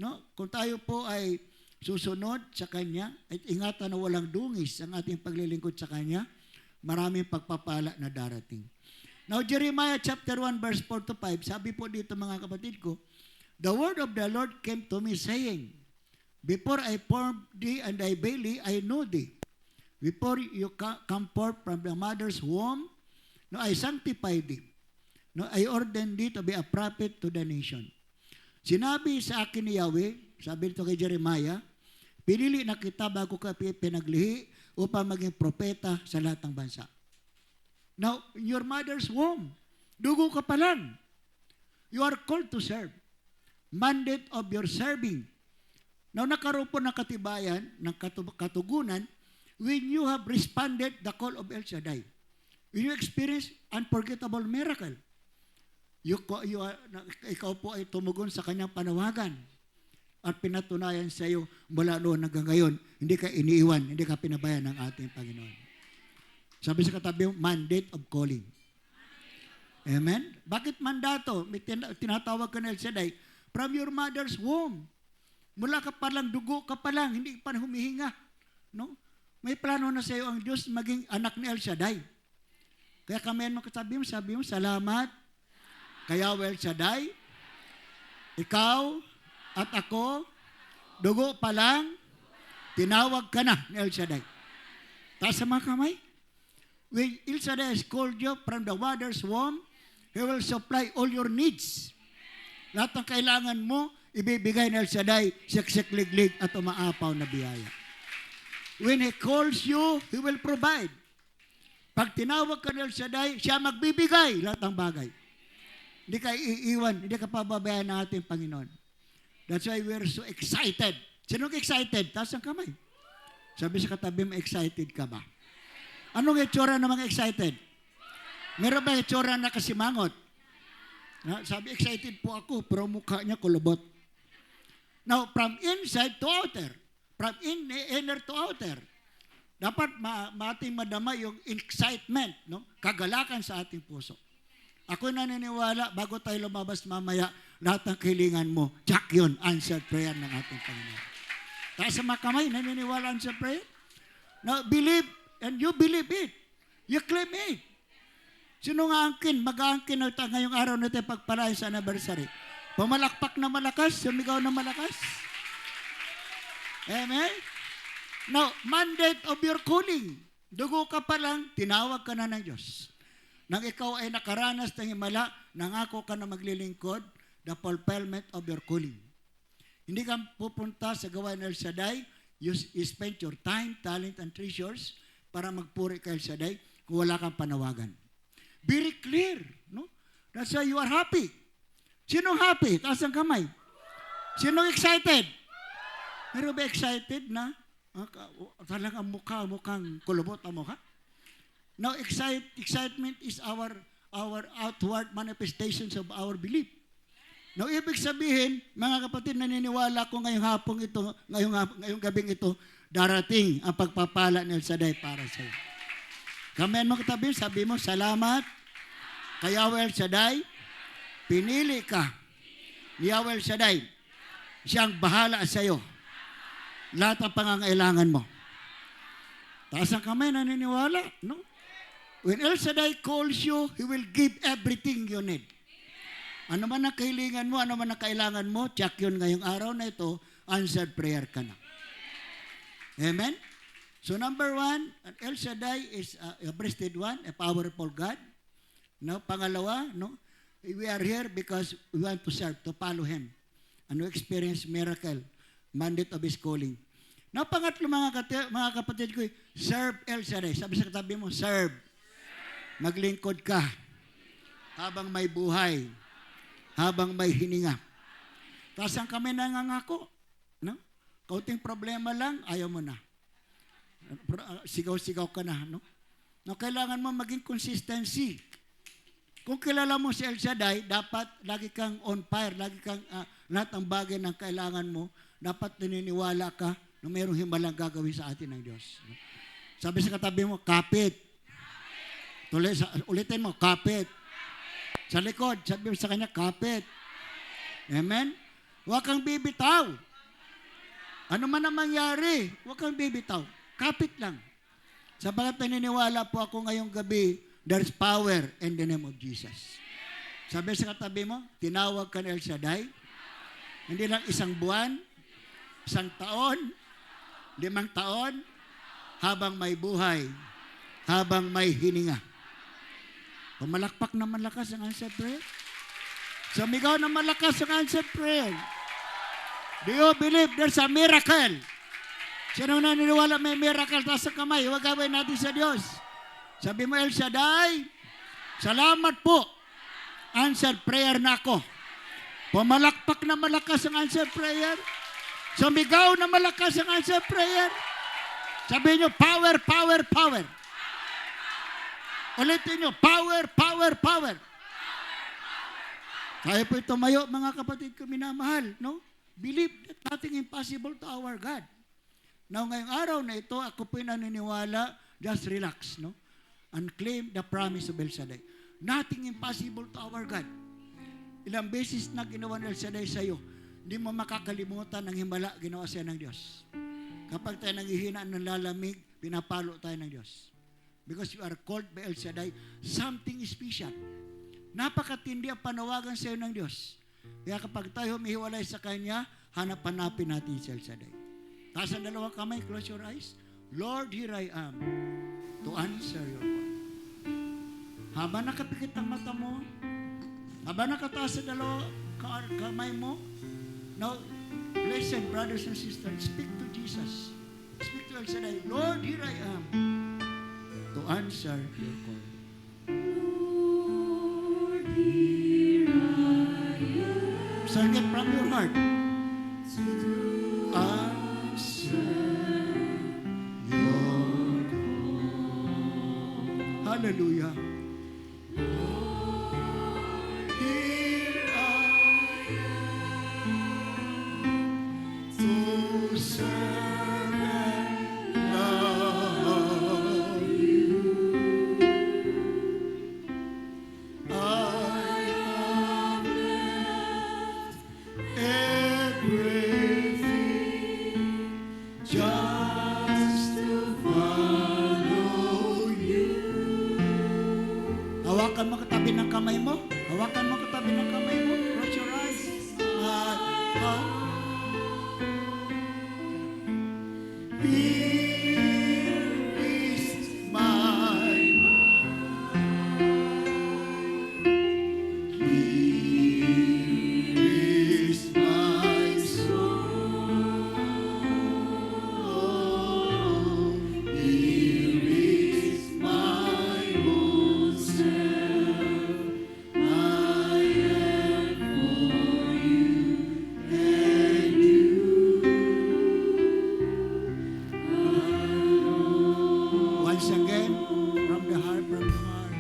No? Kung tayo po ay susunod sa Kanya, at ingatan na walang dungis ang ating paglilingkod sa Kanya, maraming pagpapala na darating. Now, Jeremiah chapter 1, verse 4 to 5, sabi po dito mga kapatid ko, the word of the Lord came to me saying, before I formed thee and thy belly, I knew thee. Before you come forth from the mother's womb, no, I sanctified thee. No, I ordained thee to be a prophet to the nation. Sinabi sa akin ni Yahweh, sabi nito kay Jeremiah, pinili na kita bago ka pinaglihi upang maging propeta sa lahat ng bansa. Now, in your mother's womb, dugo ka pa lang. You are called to serve. Mandate of your serving. Now, nakaroon po ng katibayan, ng katugunan, when you have responded the call of El Shaddai. When you experience unforgettable miracle. Ikaw po ay tumugon sa kanyang panawagan at pinatunayan sa iyo mula noon hanggang ngayon, hindi ka iniiwan, hindi ka pinabayan ng ating Panginoon. Sabi sa katabi, mandate of calling. Amen? Bakit mandato? May tinatawag ka na El Shaddai. From your mother's womb. Mula ka pa lang, dugo ka pa lang, hindi pa humihinga. No? May plano na sa iyo ang Diyos maging anak ni El Shaddai. Kaya kami sabi mo, salamat kay Yahweh El Shaddai. Ikaw at ako, dugo pa lang, Tinawag ka na ni El Shaddai. Taas sa mga kamay. When El Shaddai has called you from the water's womb, He will supply all your needs. Lahat ng kailangan mo, ibibigay ni El Shaddai, siksik-liglig at umaapaw na biyaya. When He calls you, He will provide. Pag tinawag ka ni El Shaddai, siya magbibigay lahat ng bagay. Hindi ka iiwan, hindi ka pababayaan ng ating Panginoon. That's why we're so excited. Sinong excited? Taas ang kamay. Sabi sa katabi mo, excited ka ba? Anong itsura ng mga excited? Meron ba itsura na kasimangot? Sabi, excited po ako, pero mukha niya kulubot. Now, from inside to outer, from inner to outer, dapat ating madama yung excitement, no? Kagalakan sa ating puso. Ako naniniwala, bago tayo lumabas mamaya, lahat ng kahilingan mo, tsak yun, answered prayer ng ating Panginoon. Taas sa mga kamay, naniniwala answered prayer? Now, believe, and you believe it. You claim it. Sino nga angkin? Mag-aangkin na ito ngayong araw na ito pagpalain sa anniversary. Pumalakpak na malakas, sumigaw na malakas. Amen? Now, mandate of your calling. Dugo ka pa lang, tinawag ka na ng Diyos. Nang ikaw ay nakaranas ng himala, nangako ka na maglilingkod, the fulfillment of your calling. Hindi ka pupunta sa gawain ng El Shaddai, you spend your time, talent, and treasures para magpuri kay El Shaddai kung wala kang panawagan. Very clear, no? That's why you are happy. Sinong happy? Taas ang kamay. Sinong excited? Meron ba excited na talagang mukhang kulubot ang mukha? Now, excitement is our outward manifestations of our belief. Now, ibig sabihin, mga kapatid, naniniwala ko ngayong hapong ito, ngayong gabing ito, darating ang pagpapala ni El Shaddai para sa iyo. Kamen mo katabi, sabi mo, salamat kay Yahweh El Shaddai, pinili ka ni Yahweh El Shaddai, siyang bahala sa iyo. Lahat ang pangangailangan mo. Taas ang kamay, naniniwala, no? When El Shaddai calls you, He will give everything you need. Ano man ang kahilingan mo, ano man ang kailangan mo, check yun ngayong araw na ito, answered prayer ka na. Amen? So number one, El Shaddai is a breasted one, a powerful God. No? Pangalawa, no? We are here because we want to serve, to follow Him, and to experience miracle, mandate of His calling. Now, pangatlo mga kapatid ko, serve El Shaddai. Sabi sa katabi mo, serve. Maglingkod ka habang may buhay, habang may hininga. Tapos ang kami nangangako, no? Kaunting problema lang, ayaw mo na. Sigaw-sigaw ka na, no? No, kailangan mo maging consistency. Kung kilala mo si El Shaddai, dapat lagi kang on fire, lagi kang lahat ng bagay ng kailangan mo, dapat naniniwala ka na mayroong himalang gagawin sa atin ng Diyos. No? Sabi sa katabi mo, kapit. Ulitin mo, kapit. Sa likod, sabi mo sa kanya, kapit. Amen? Huwag kang bibitaw. Ano man ang mangyari, huwag kang bibitaw. Kapit lang. Sapagat naniniwala po ako ngayong gabi, there's power in the name of Jesus. Sabi sa katabi mo, tinawag ka ni El Shaddai. Hindi lang isang buwan, isang taon, 5 taon, habang may buhay, habang may hininga. Pumalakpak na malakas ang answered prayer. Sumigaw na malakas ang answered prayer. Do you believe there's a miracle? Sino naniniwala may miracle? Taas ang kamay. Huwag gawin natin sa Diyos. Sabi mo, El Shaddai, salamat po. Answered prayer na ako. Pumalakpak na malakas ang answered prayer. Sumigaw na malakas ang answered prayer. Sabi nyo, power, power, power. Ulitin nyo, power, power, power. Kaya po tumayo, mga kapatid ko minamahal, no? Believe that nothing impossible to our God. Now, ngayong araw na ito, ako po naniniwala, just relax, no? And claim the promise of El Shaddai. Nothing impossible to our God. Ilang beses na ginawa ng El Shaddai sa iyo, hindi mo makakalimutan ng himala ginawa siya ng Diyos. Kapag tayo nanghihina ng lalamig, pinapalo tayo ng Diyos. Because you are called by El Shaddai, something special. Napakatindi ang panawagan sa iyo ng Diyos. Kaya kapag tayo humihiwalay sa Kanya, hanap-hanapin natin si El Shaddai. Taas ang dalawang kamay, close your eyes. Lord, here I am to answer your call. Habang nakapikit ang mata mo, habang nakataas ang dalawang kamay mo, now, listen, brothers and sisters, speak to Jesus. Speak to El Shaddai. Lord, here I am to answer your call. Sing it from your heart. Answer your call. Hallelujah. Lord, here I am to serve and love you. I have left everything just to follow you. Hawakan mo katabi ng kamay mo. Hawakan mo katabi ng kamay mo. Close your eyes. Here is my Here is my soul. Here is my whole self. I am for you and you alone. Once again, from the heart, from the heart.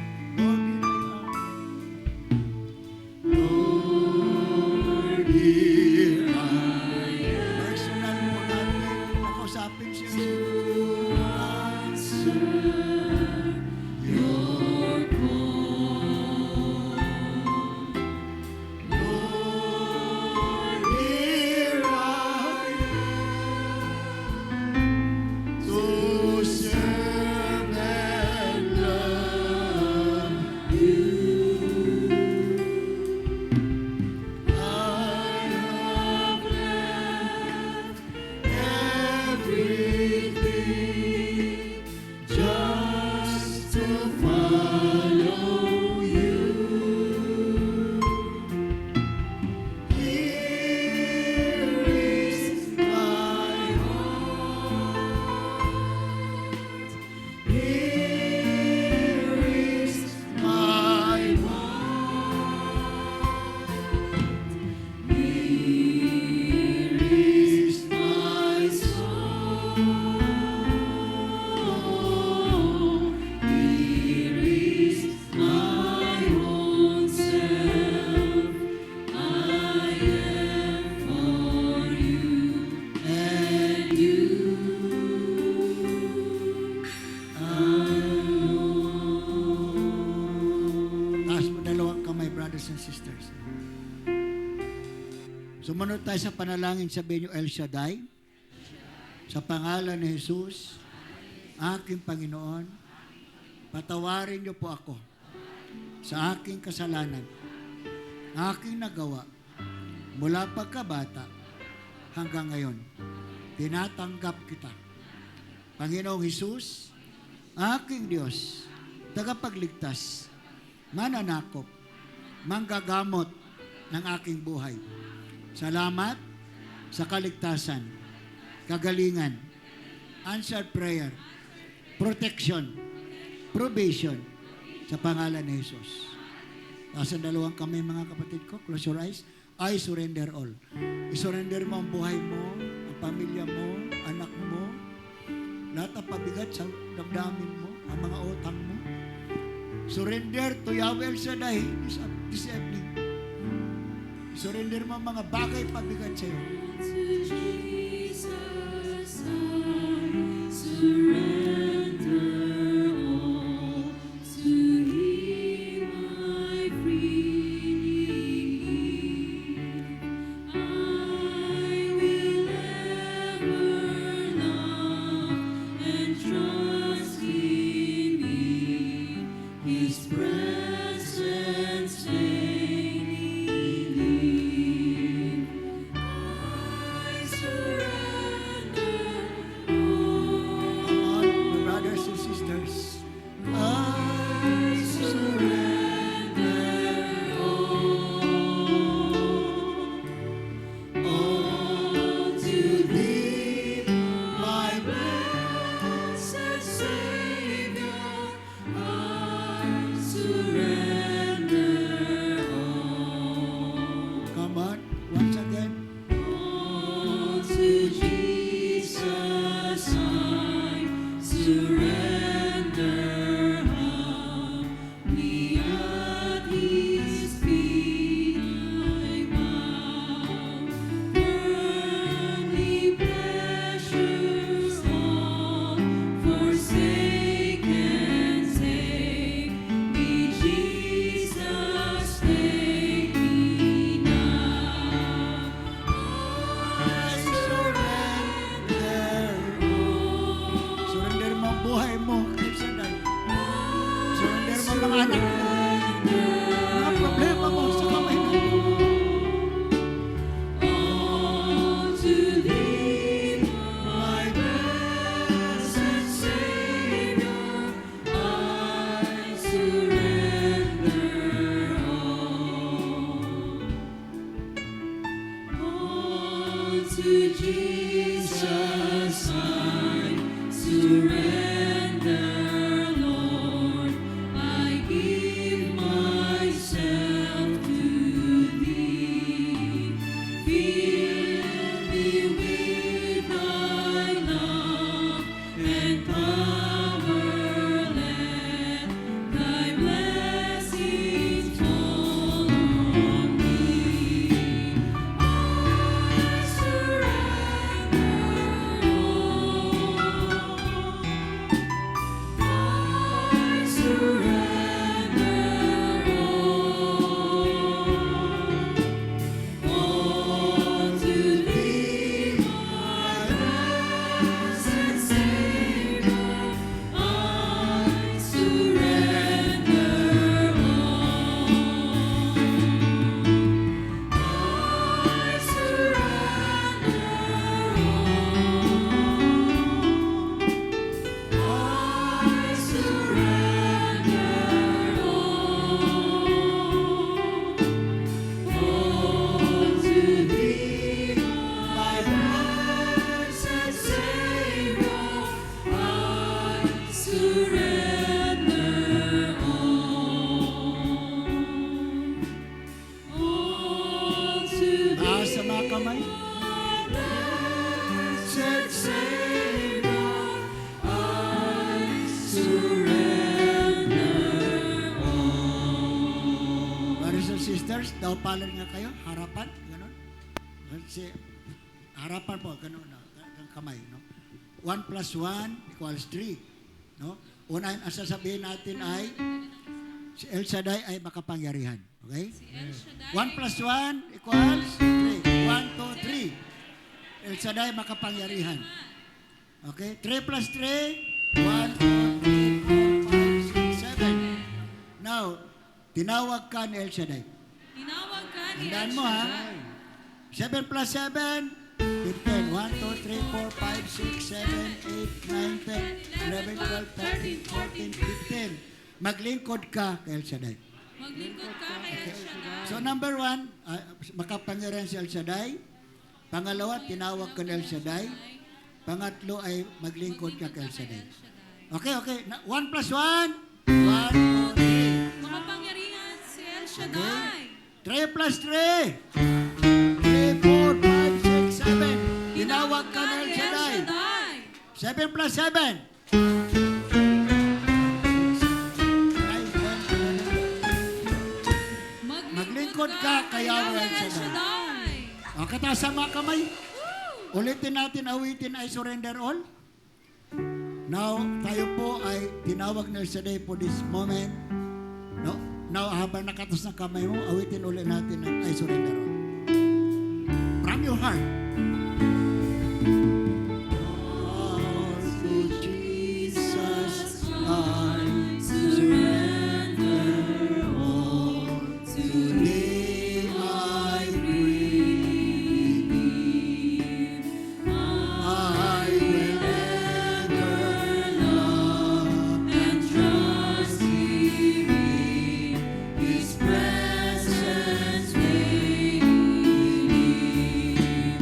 Lord, here I am. Lord, here I am. Personal mo natin. Nakausapin siya. Answer your call. Lord, here I am to serve and love you. I have left everything just to follow you. Here is my heart. Here is my heart. Here is my soul. Here is my whole self. I am for you and you alone. Taas mo dalawang kamay, brothers and sisters. Sumunod tayo sa panalangin, sabihin niyo, El Shaddai, sa pangalan ni Jesus, aking Panginoon, patawarin niyo po ako sa aking kasalanan, aking nagawa, mula pagkabata hanggang ngayon. Tinatanggap kita. Panginoong Jesus, aking Diyos, tagapagligtas, mananakop, manggagamot ng aking buhay. Salamat sa kaligtasan, kagalingan, answered prayer, protection, provision, sa pangalan ni Jesus. Taas ang dalawang kamay, mga kapatid ko. Close your eyes. I surrender all. I-surrender mo ang buhay mo, ang pamilya mo, anak mo, lahat ng pabigat sa damdamin mo, ang mga utang mo. Surrender to Yahweh El Shaddai this evening. Surrender mo ang mga bagay pabigat sa iyo. His presence daily. Jesus I surrender, Lord. I give myself to Thee. Fill me with Thy love and power. Let Thy blessings fall on me. I surrender all. I surrender all to Thee, my blessed Savior. I surrender all. I Taas sa mga kamay. blessed Savior, I surrender all. Brothers and sisters, daw palan nga kayo, harapan, gano'n. Si, harapan po, gano'n, no? Ang kamay, no? 1 plus 1 equals 3, no? Unahin, ang sasabihin natin ay, si El Shaddai ay makapangyarihan, okay? El Shaddai 1 plus 1 equals 3. 1, 2, 3. El Shaddai makapangyarihan. Okay? 3 plus 3, 1, 2, 3, 4, 5, 6, 7. Now, tinawag ka ni El Shaddai. tinawag ka ni El Tandaan mo ha. Shaddai. 7 plus 7, 15. 1, 2, 3, 4, 5, 6, 7, 8, 9, 10, 11, 12, 13, 14, 15. Maglingkod ka kay El Shaddai. Maglingkod ka kay El Shaddai. So number 1, makapangyarihan si El Shaddai. Pangalawa, tinawag ka ni El Shaddai. Pangatlo ay maglingkod ka kay El Shaddai. Okay, okay. 1 plus 1, 1, 2, 3. Makapangyarihan si El Shaddai. 3 plus 3, 3, 4, 5, 6, 7. Tinawag ka ni El Shaddai. 7 plus 7. Maglingkod ka kay Yahweh El Shaddai. Okay, taas ang mga kamay. Ulitin natin, awitin I surrender all. Now, tayo po ay tinawag ni El Shaddai for this moment. No? Now, habang nakatas ng kamay mo, awitin ulit natin ang I surrender all. From your heart. All to Jesus I surrender all. To Thee I believe. I will ever love And trust Thee, His presence made me.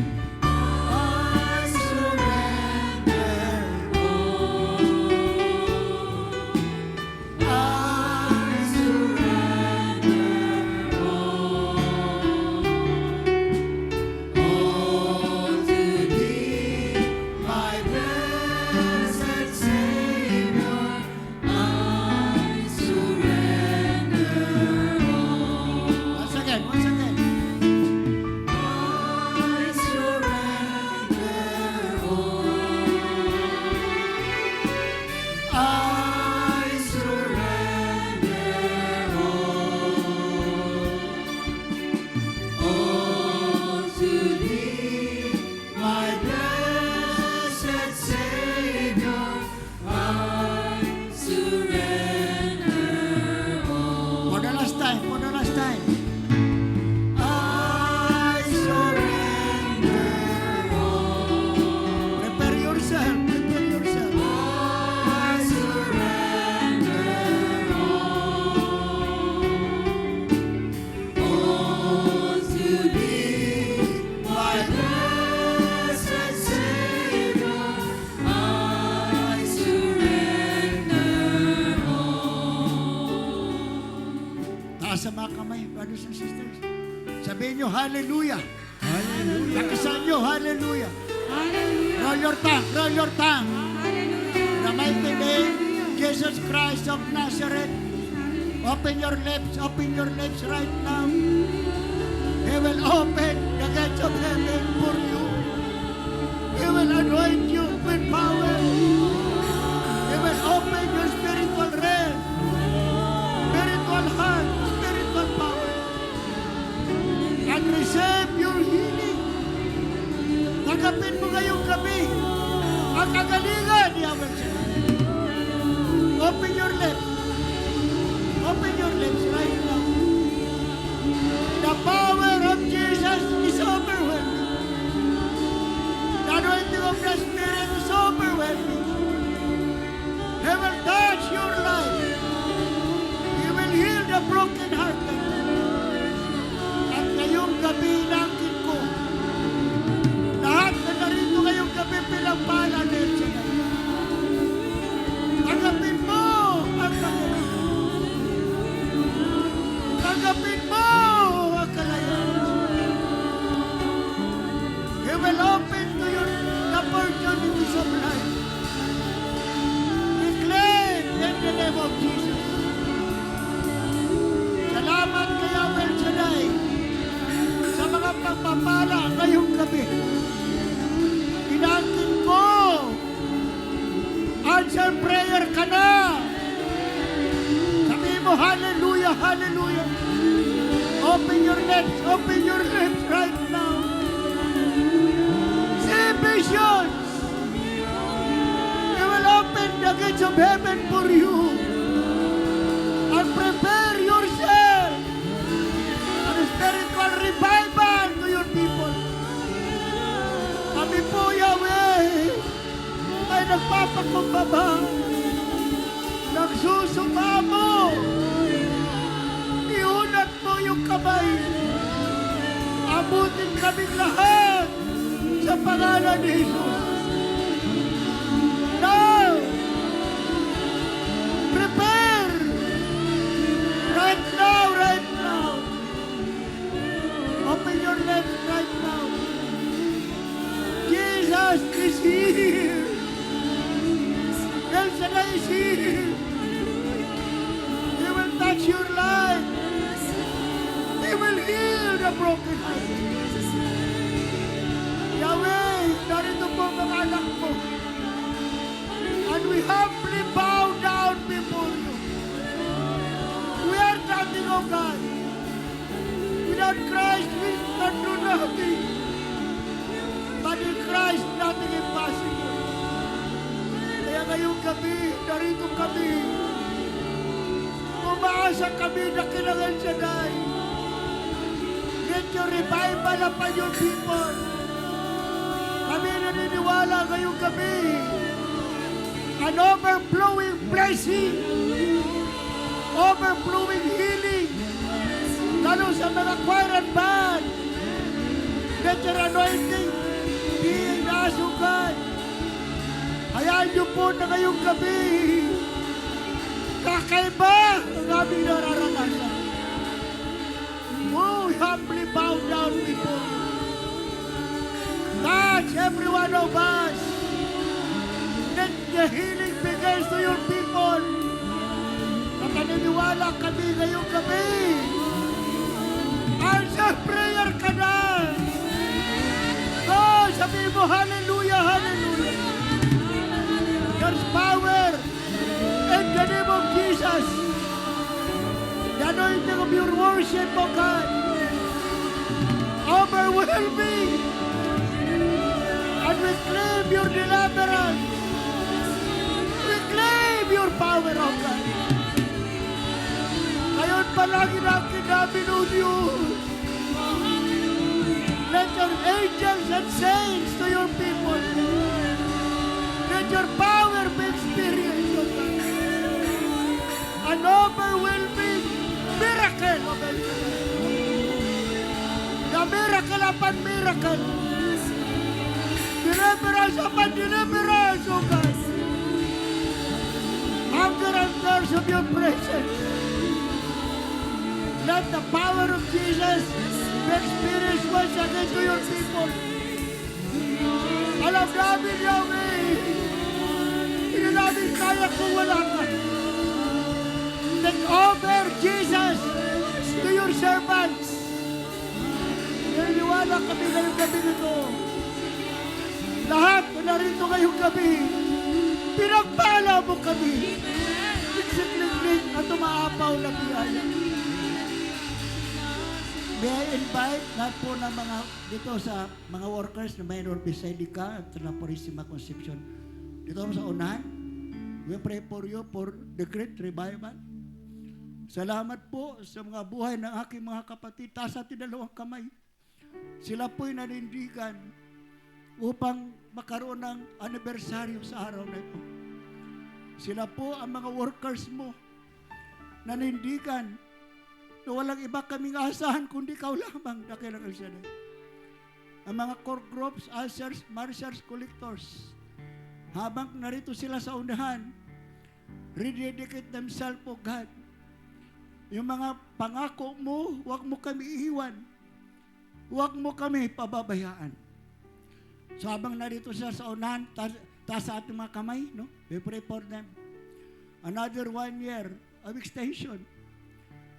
hallelujah. Hallelujah. Lakasan nyo, hallelujah. Hallelujah. Roll your tongue, roll your tongue. Hallelujah. In the mighty name, Jesus Christ of Nazareth, open your lips right now. He will open the gates of heaven for you. He will anoint you with power. He will open your spiritual realm, spiritual heart, spiritual power, and receive your healing. Tanggapin mo ngayong gabi ang kagalingan ni Abel Shaddai. Open your lips. Open your lips right now. The power of Jesus is overwhelming. The anointing of the Spirit is overwhelming. He will touch your life. He will heal the brokenhearted. At ngayong gabi langit ko, lahat na narito ngayong gabi pinagpala ni El Shaddai. Tanggapin mo ang kagalingan. Tanggapin mo ang kalayaan. He will open to you the opportunities of life. Declare in the name of Jesus. Salamat kay El Shaddai sa mga pagpapala ngayong gabi. Inangkin ko, answer prayer ka na. Sabihin mo, hallelujah, hallelujah. Open your lips right now. See visions. He will open the gates of heaven for you. And prepare yourself for a spiritual revival to your people. Kami po, Yahweh, ay nagpapakumbaba, nagsusumamo, iunat mo yung kamay, abutin kaming lahat sa pangalan ni Jesus. Now, prepare, right now, right now. Open your lips right now. Jesus is here. El Shaddai is here. He will touch your life. He will heal the broken heart. Yahweh, narito po mga anak mo. And we humbly bow down before you. We are nothing, O God. Without Christ, we can do nothing. But in Christ, nothing impossible. Kaya ngayong gabi, narito kami. Umaasa kami na kailangan siya dahil. Let your revival upon your people. Kami naniniwala ngayong gabi. An overflowing blessing. Overflowing healing. Lalo sa mga choir and band. Let your anointing be in us, O God. Hayaan niyo po na ngayong gabi, kakaiba ang aming nararanasan. We humbly bow down before you. Touch every one of us. Let the healing begins to your people. Nakaniniwala kami ngayong gabi. Answer prayer ka na. Oh, sabihin mo, hallelujah, hallelujah. There's power in the name of Jesus. The anointing of your worship, O God. Overwhelming. And we claim your deliverance. We claim your power, O God. Ngayon palagi natin namin, O Diyos. Let your angels and saints to your people. Let your power be experienced, O God. An overwhelming miracle, O God. The miracle upon miracle. Deliverance upon deliverance, O God. Hunger and thirst of your presence. Let the power of Jesus experience once again to your people. Alam namin, Yahweh, hindi namin kaya kung wala ka. Take over, Jesus, to your servants. Naniwala kami ngayong gabi nito. Lahat na narito ngayong gabi, pinagpala mo kami. Nagsikliglig at umaapaw na biyaya. May I invite lahat po ng mga dito sa mga workers na Minor Basilica at na Purisima Conception. Dito sa unahan, we pray for you for the great revival. Salamat po sa mga buhay ng aking mga kapatid. Taas ating dalawang kamay. Sila po'y nanindigan upang makaroon ng anibersaryo sa araw na ito. Sila po ang mga workers mo nanindigan na walang iba kaming asahan kundi ikaw lamang na kailangan siya na. Ang mga core groups, ushers, marshals, collectors, habang narito sila sa unahan, rededicate themselves po God. Yung mga pangako mo, huwag mo kami iiwan. Huwag mo kami pababayaan. So habang narito siya sa unahan, taas sa ating mga kamay, no? We pray for them. Another 1 year of extension.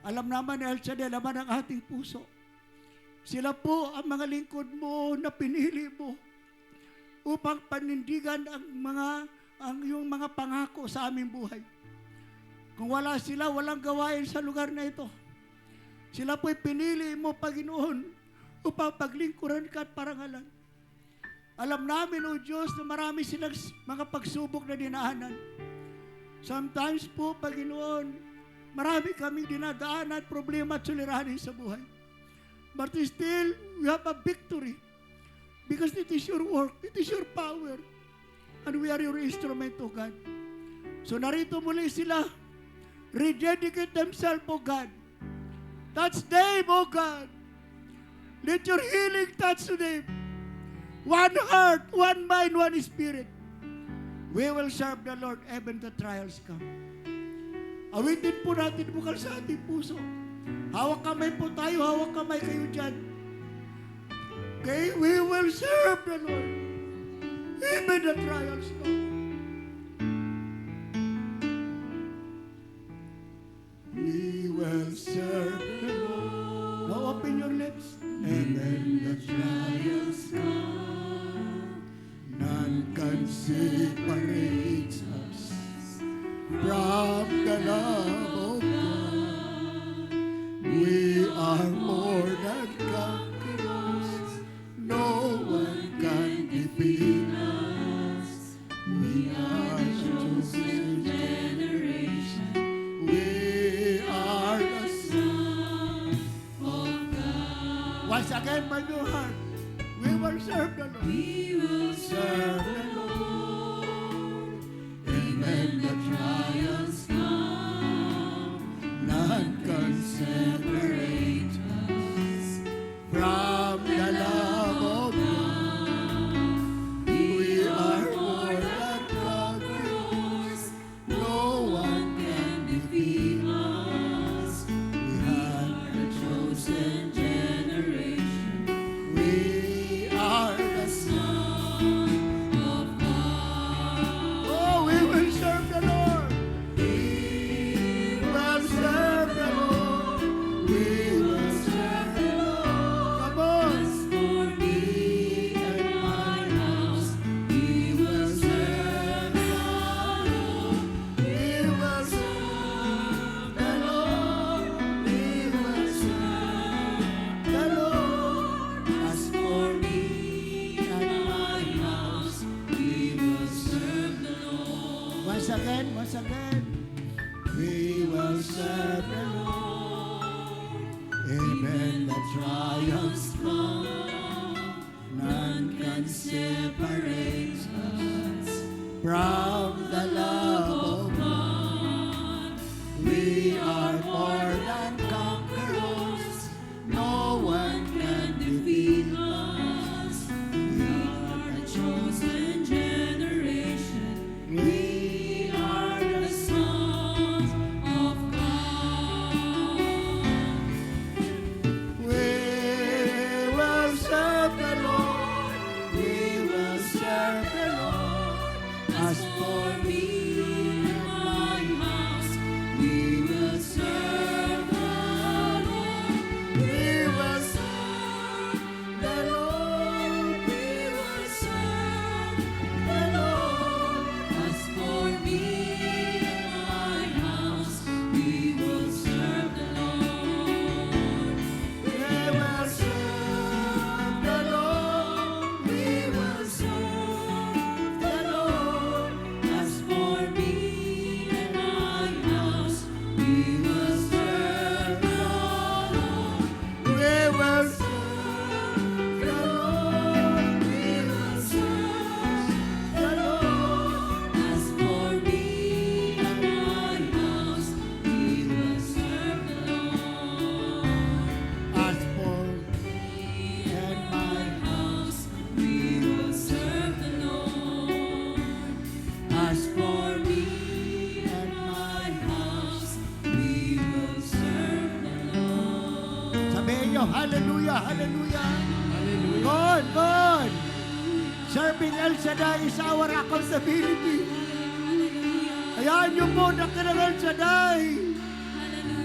Alam naman ni El Shaddai, laman ang ating puso. Sila po ang mga lingkod mo na pinili mo upang panindigan yung mga pangako sa aming buhay. Kung wala sila, walang gawain sa lugar na ito. Sila po'y pinili mo, Panginoon, upang paglingkuran ka at parangalan. Alam namin, O Diyos, na marami silang mga pagsubok na dinaanan. Sometimes po, Panginoon, marami kaming dinadaanan, problema at suliranin sa buhay. But still, we have a victory. Because it is your work, it is your power. And we are your instrument, O God. So narito muli sila, rededicate themselves, O God. Touch them, O God. Let your healing touch them. One heart, one mind, one spirit. We will serve the Lord even the trials come. Awitin po natin bukal sa ating puso. Hawak kamay po tayo, hawak kamay kayo dyan. Okay, we will serve the Lord even the trials come. We will serve the Lord. Now open your lips. And then the trials come. None can separate us from the love of God. We are more than conquerors. No one can defeat us. We are chosen generation. We are the son of God. Once again, by your heart, we will serve the Lord. We will serve the Lord. And when the trials come, none can separate us from the love of God. We are more than conquerors. No one can defeat us. We are the chosen generation. We are the son of God. Oh, we will serve the Lord. We will serve the Lord. We will serve the Lord. Come on. As for me and my house, we will serve the Lord. We will serve the Lord. We will serve the Lord. As for me and my house, we will serve the Lord. Once again, we will serve the Lord. Amen. The trials come, none can separate us from the love of God. We are more than conquerors. No one can defeat us. We are the chosen generation. We are the sons of God. We As for me and my house, we will serve the Lord. We will serve the Lord. We will serve the Lord. As for me and my house, we will serve the Lord. We will serve the Lord. We will serve the Lord. As for me and my house, we will serve the Lord. We will serve the Lord. We will serve The Lord. As for me and my house, we will serve the Lord. As for me and my House, we will serve the Lord. As for me and my house, we will serve the Lord. Sabihin nyo, hallelujah, hallelujah. God, God. Serving El Shaddai is our accountability. Hayaan nyo po na kinang El Shaddai.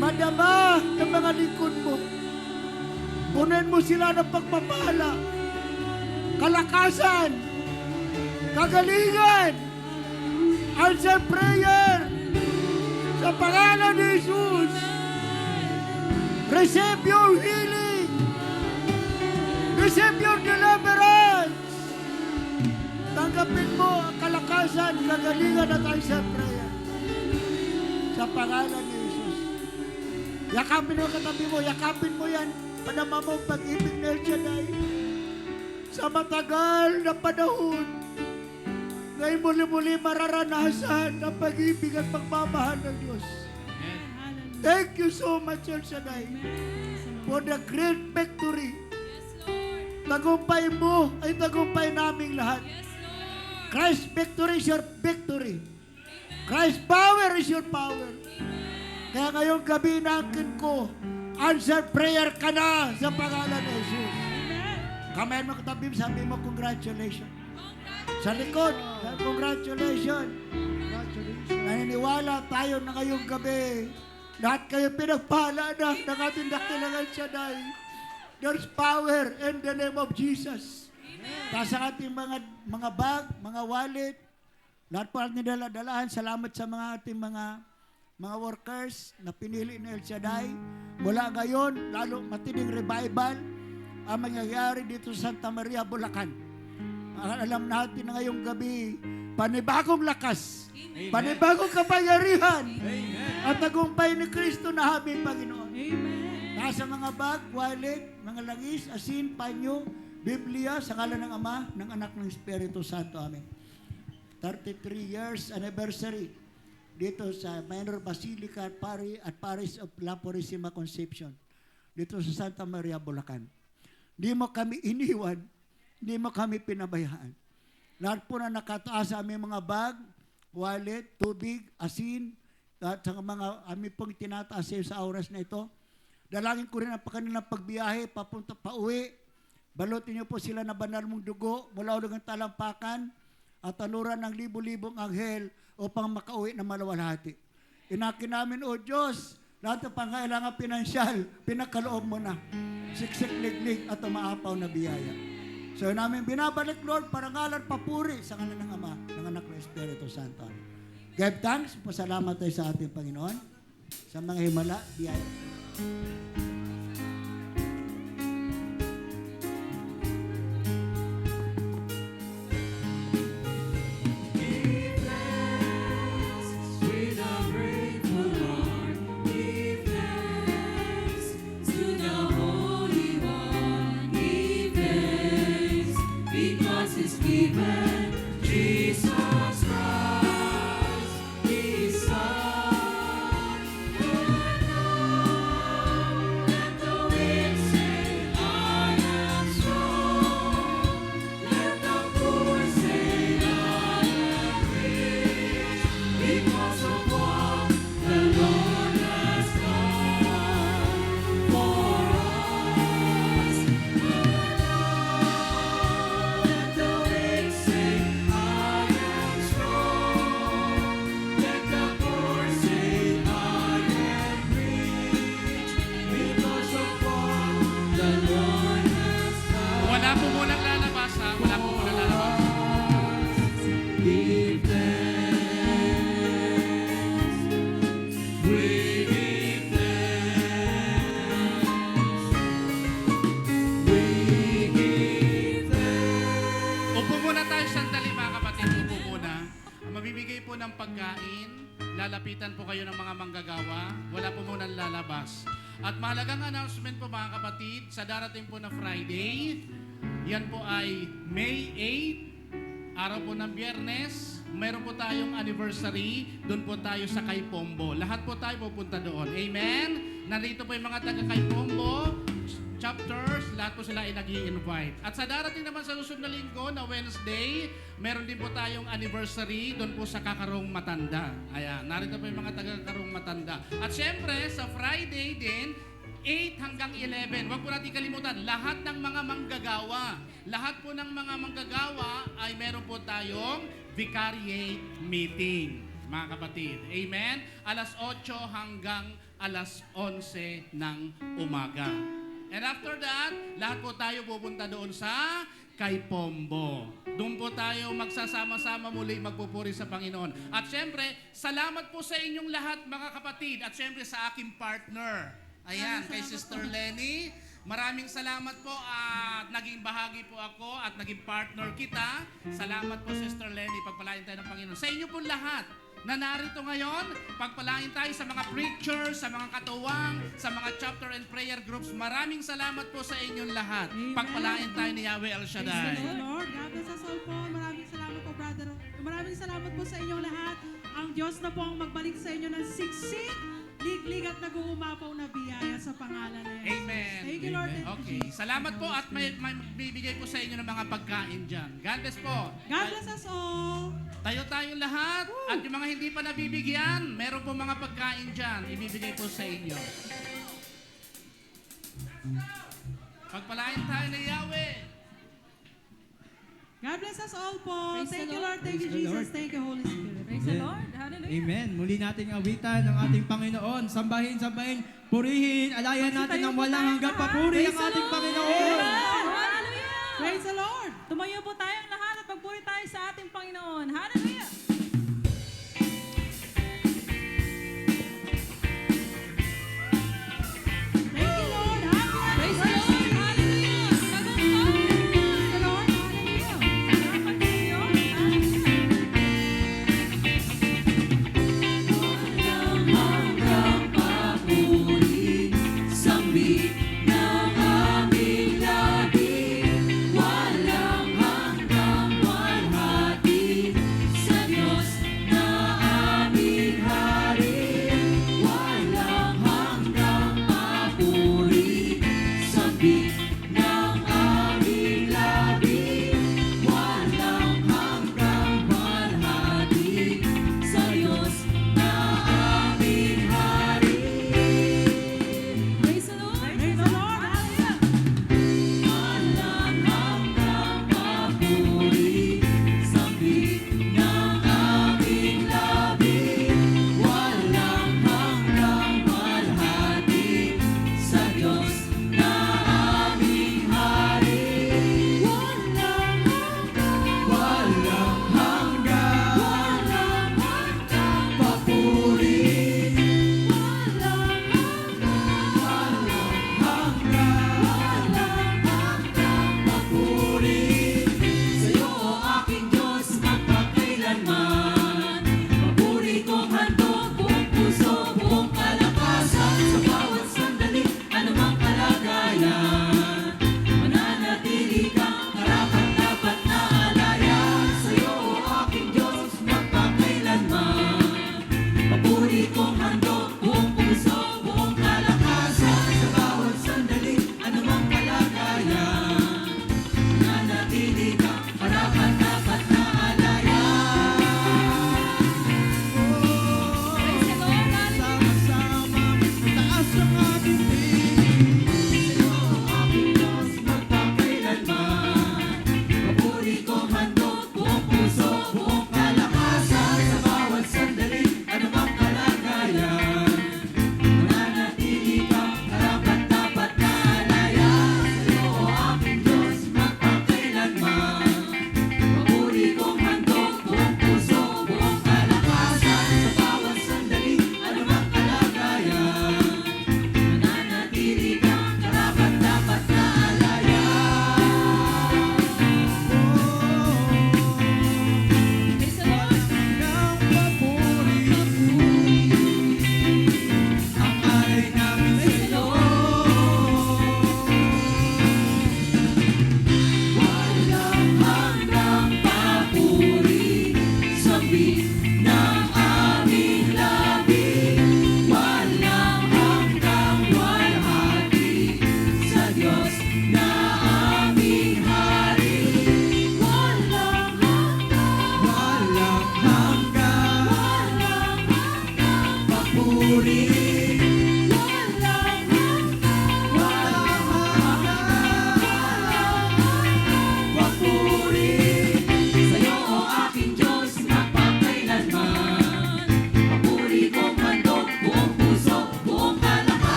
Madama ng mga lingkod mo. Punin mo sila ng pagpapala, kalakasan, kagalingan, answer prayer sa pangalan ni Jesus. Receive your healing. Receive your deliverance. Tanggapin mo ang kalakasan, kagalingan at answer prayer sa pangalan ni Jesus. Yakapin mo katabi mo, yakapin mo yan. Panama mo ang pag-ibig ni El Shaddai. Sa matagal na panahon, ngayon muli-muli mararanasan ang pag-ibig at pagmamahal ng Diyos. Thank you so much, El Shaddai, for the great victory. Tagumpay mo ay tagumpay naming lahat. Christ's victory is your victory. Christ's power is your power. Kaya ngayong gabi nakin ko, answer prayer ka na sa pangalan ni Jesus. Kamayan mo katabi, sabi mo, congratulations. Sa likod, congratulations. Naniniwala tayo na ngayong gabi, lahat kayo pinagpala na ng ating dakilangan Shaddai. There's power in the name of Jesus. Sa ating mga bag, mga wallet, lahat po natin dala-dalahan. Salamat sa mga ating mga workers na pinili ni El Shaddai. Mula ngayon, lalo matinding revival ang mangyayari dito sa Santa Maria, Bulacan. Alam natin na ngayong gabi, panibagong lakas, panibagong kapangyarihan, at tagumpay ni Kristo na aming Panginoon. Nasa mga bag, wallet, mga langis, asin, panyo, Biblia, sa ngalan ng Ama, ng Anak, ng Espiritu Santo. Amen. 33 years anniversary dito sa Minor Basilica at Parish of La Purísima Conception dito sa Santa Maria, Bulacan. Hindi mo kami iniwan, hindi mo kami pinabayaan. Lahat po na nakataas sa aming mga bag, wallet, tubig, asin, at sa mga aming pong tinataas sa oras na ito. Dalangin ko rin ang kanilang pagbiyahe, papunta pa uwi. Balutin niyo po sila na banal mong dugo mula ulo ng talampakan at taluran ng libo-libong anghel upang makauwi na malawalhati. Inakin namin, O Diyos, lahat ng pangailangan pinansyal, pinakaloob mo na. Siksik, liglig at umaapaw na biyaya. So namin binabalik, Lord, para ngalan papuri sa ngalan ng Ama, ng Anak ng Espiritu Santo. Give thanks, pasalamat tayo sa ating Panginoon, sa mga himala, biyaya. With a grateful heart, give thanks to the Holy One. Give thanks because He's given Jesus Christ, His Son, who ng pagkain, lalapitan po kayo ng mga manggagawa. Wala po munang lalabas. At mahalagang announcement po mga kapatid, sa darating po na Friday, yan po ay May 8, araw po ng Biyernes. Meron po tayong anniversary, doon po tayo sa Kaipombo. Lahat po tayo pupunta doon. Amen? Narito po yung mga taga Kaipombo, chapters, lahat po sila ay nag-i-invite. At sa darating naman sa susunod na linggo na Wednesday, meron din po tayong anniversary doon po sa Kakarong Matanda. Ayan, narito po yung mga taga Kakarong Matanda. At syempre, sa Friday din, 8 hanggang 11. Huwag po natin kalimutan, lahat ng mga manggagawa. Lahat po ng mga manggagawa ay meron po tayong vicariate meeting, mga kapatid. Amen? Alas 8 hanggang alas 11 ng umaga. And after that, lahat po tayo pupunta doon sa Kaipombo. Doon po tayo magsasama-sama muli magpupuri sa Panginoon. At syempre, salamat po sa inyong lahat mga kapatid. At syempre sa aking partner. Ayan, kay Sister Lenny. Maraming salamat po at naging bahagi po ako at naging partner kita. Salamat po Sister Lenny. Pagpalain tayo ng Panginoon. Sa inyo po lahat na narito ngayon, pagpalain tayo sa mga preachers, sa mga katuwang, sa mga chapter and prayer groups. Maraming salamat po sa inyong lahat. Amen. Pagpalain tayo ni Yahweh El Praise the Shaddai. Lord. God bless us all po. Maraming salamat po, brother. Maraming salamat po sa inyong lahat. Ang Diyos na po ang magbalik sa inyo ng siksik, liglig at nag-uumapaw na biyaya sa pangalan ni Jesus. Amen. Thank you, Lord. Thank you, Okay, Jesus. salamat po at may bibigay po sa inyo ng mga pagkain dyan. God bless po. God bless us all. Tayo tayong lahat at yung mga hindi pa nabibigyan, meron po mga pagkain dyan, ibibigay po sa inyo. Pagpalain tayo ni Yahweh. God bless us all po. Praise Thank the you, Lord. Lord. Thank you, Praise the Jesus. Lord. Thank you, Holy Spirit. Praise the Lord. Hallelujah. Amen. Muli nating awitan ng ating Panginoon. Sambahin, purihin, alayan natin tayo ng po walang tayo hanggang lahat. papuri ang Praise the ating Lord. Panginoon. Hallelujah. Praise the Lord. Tumayo po tayong lahat at magpuri tayo sa ating Panginoon. Hallelujah.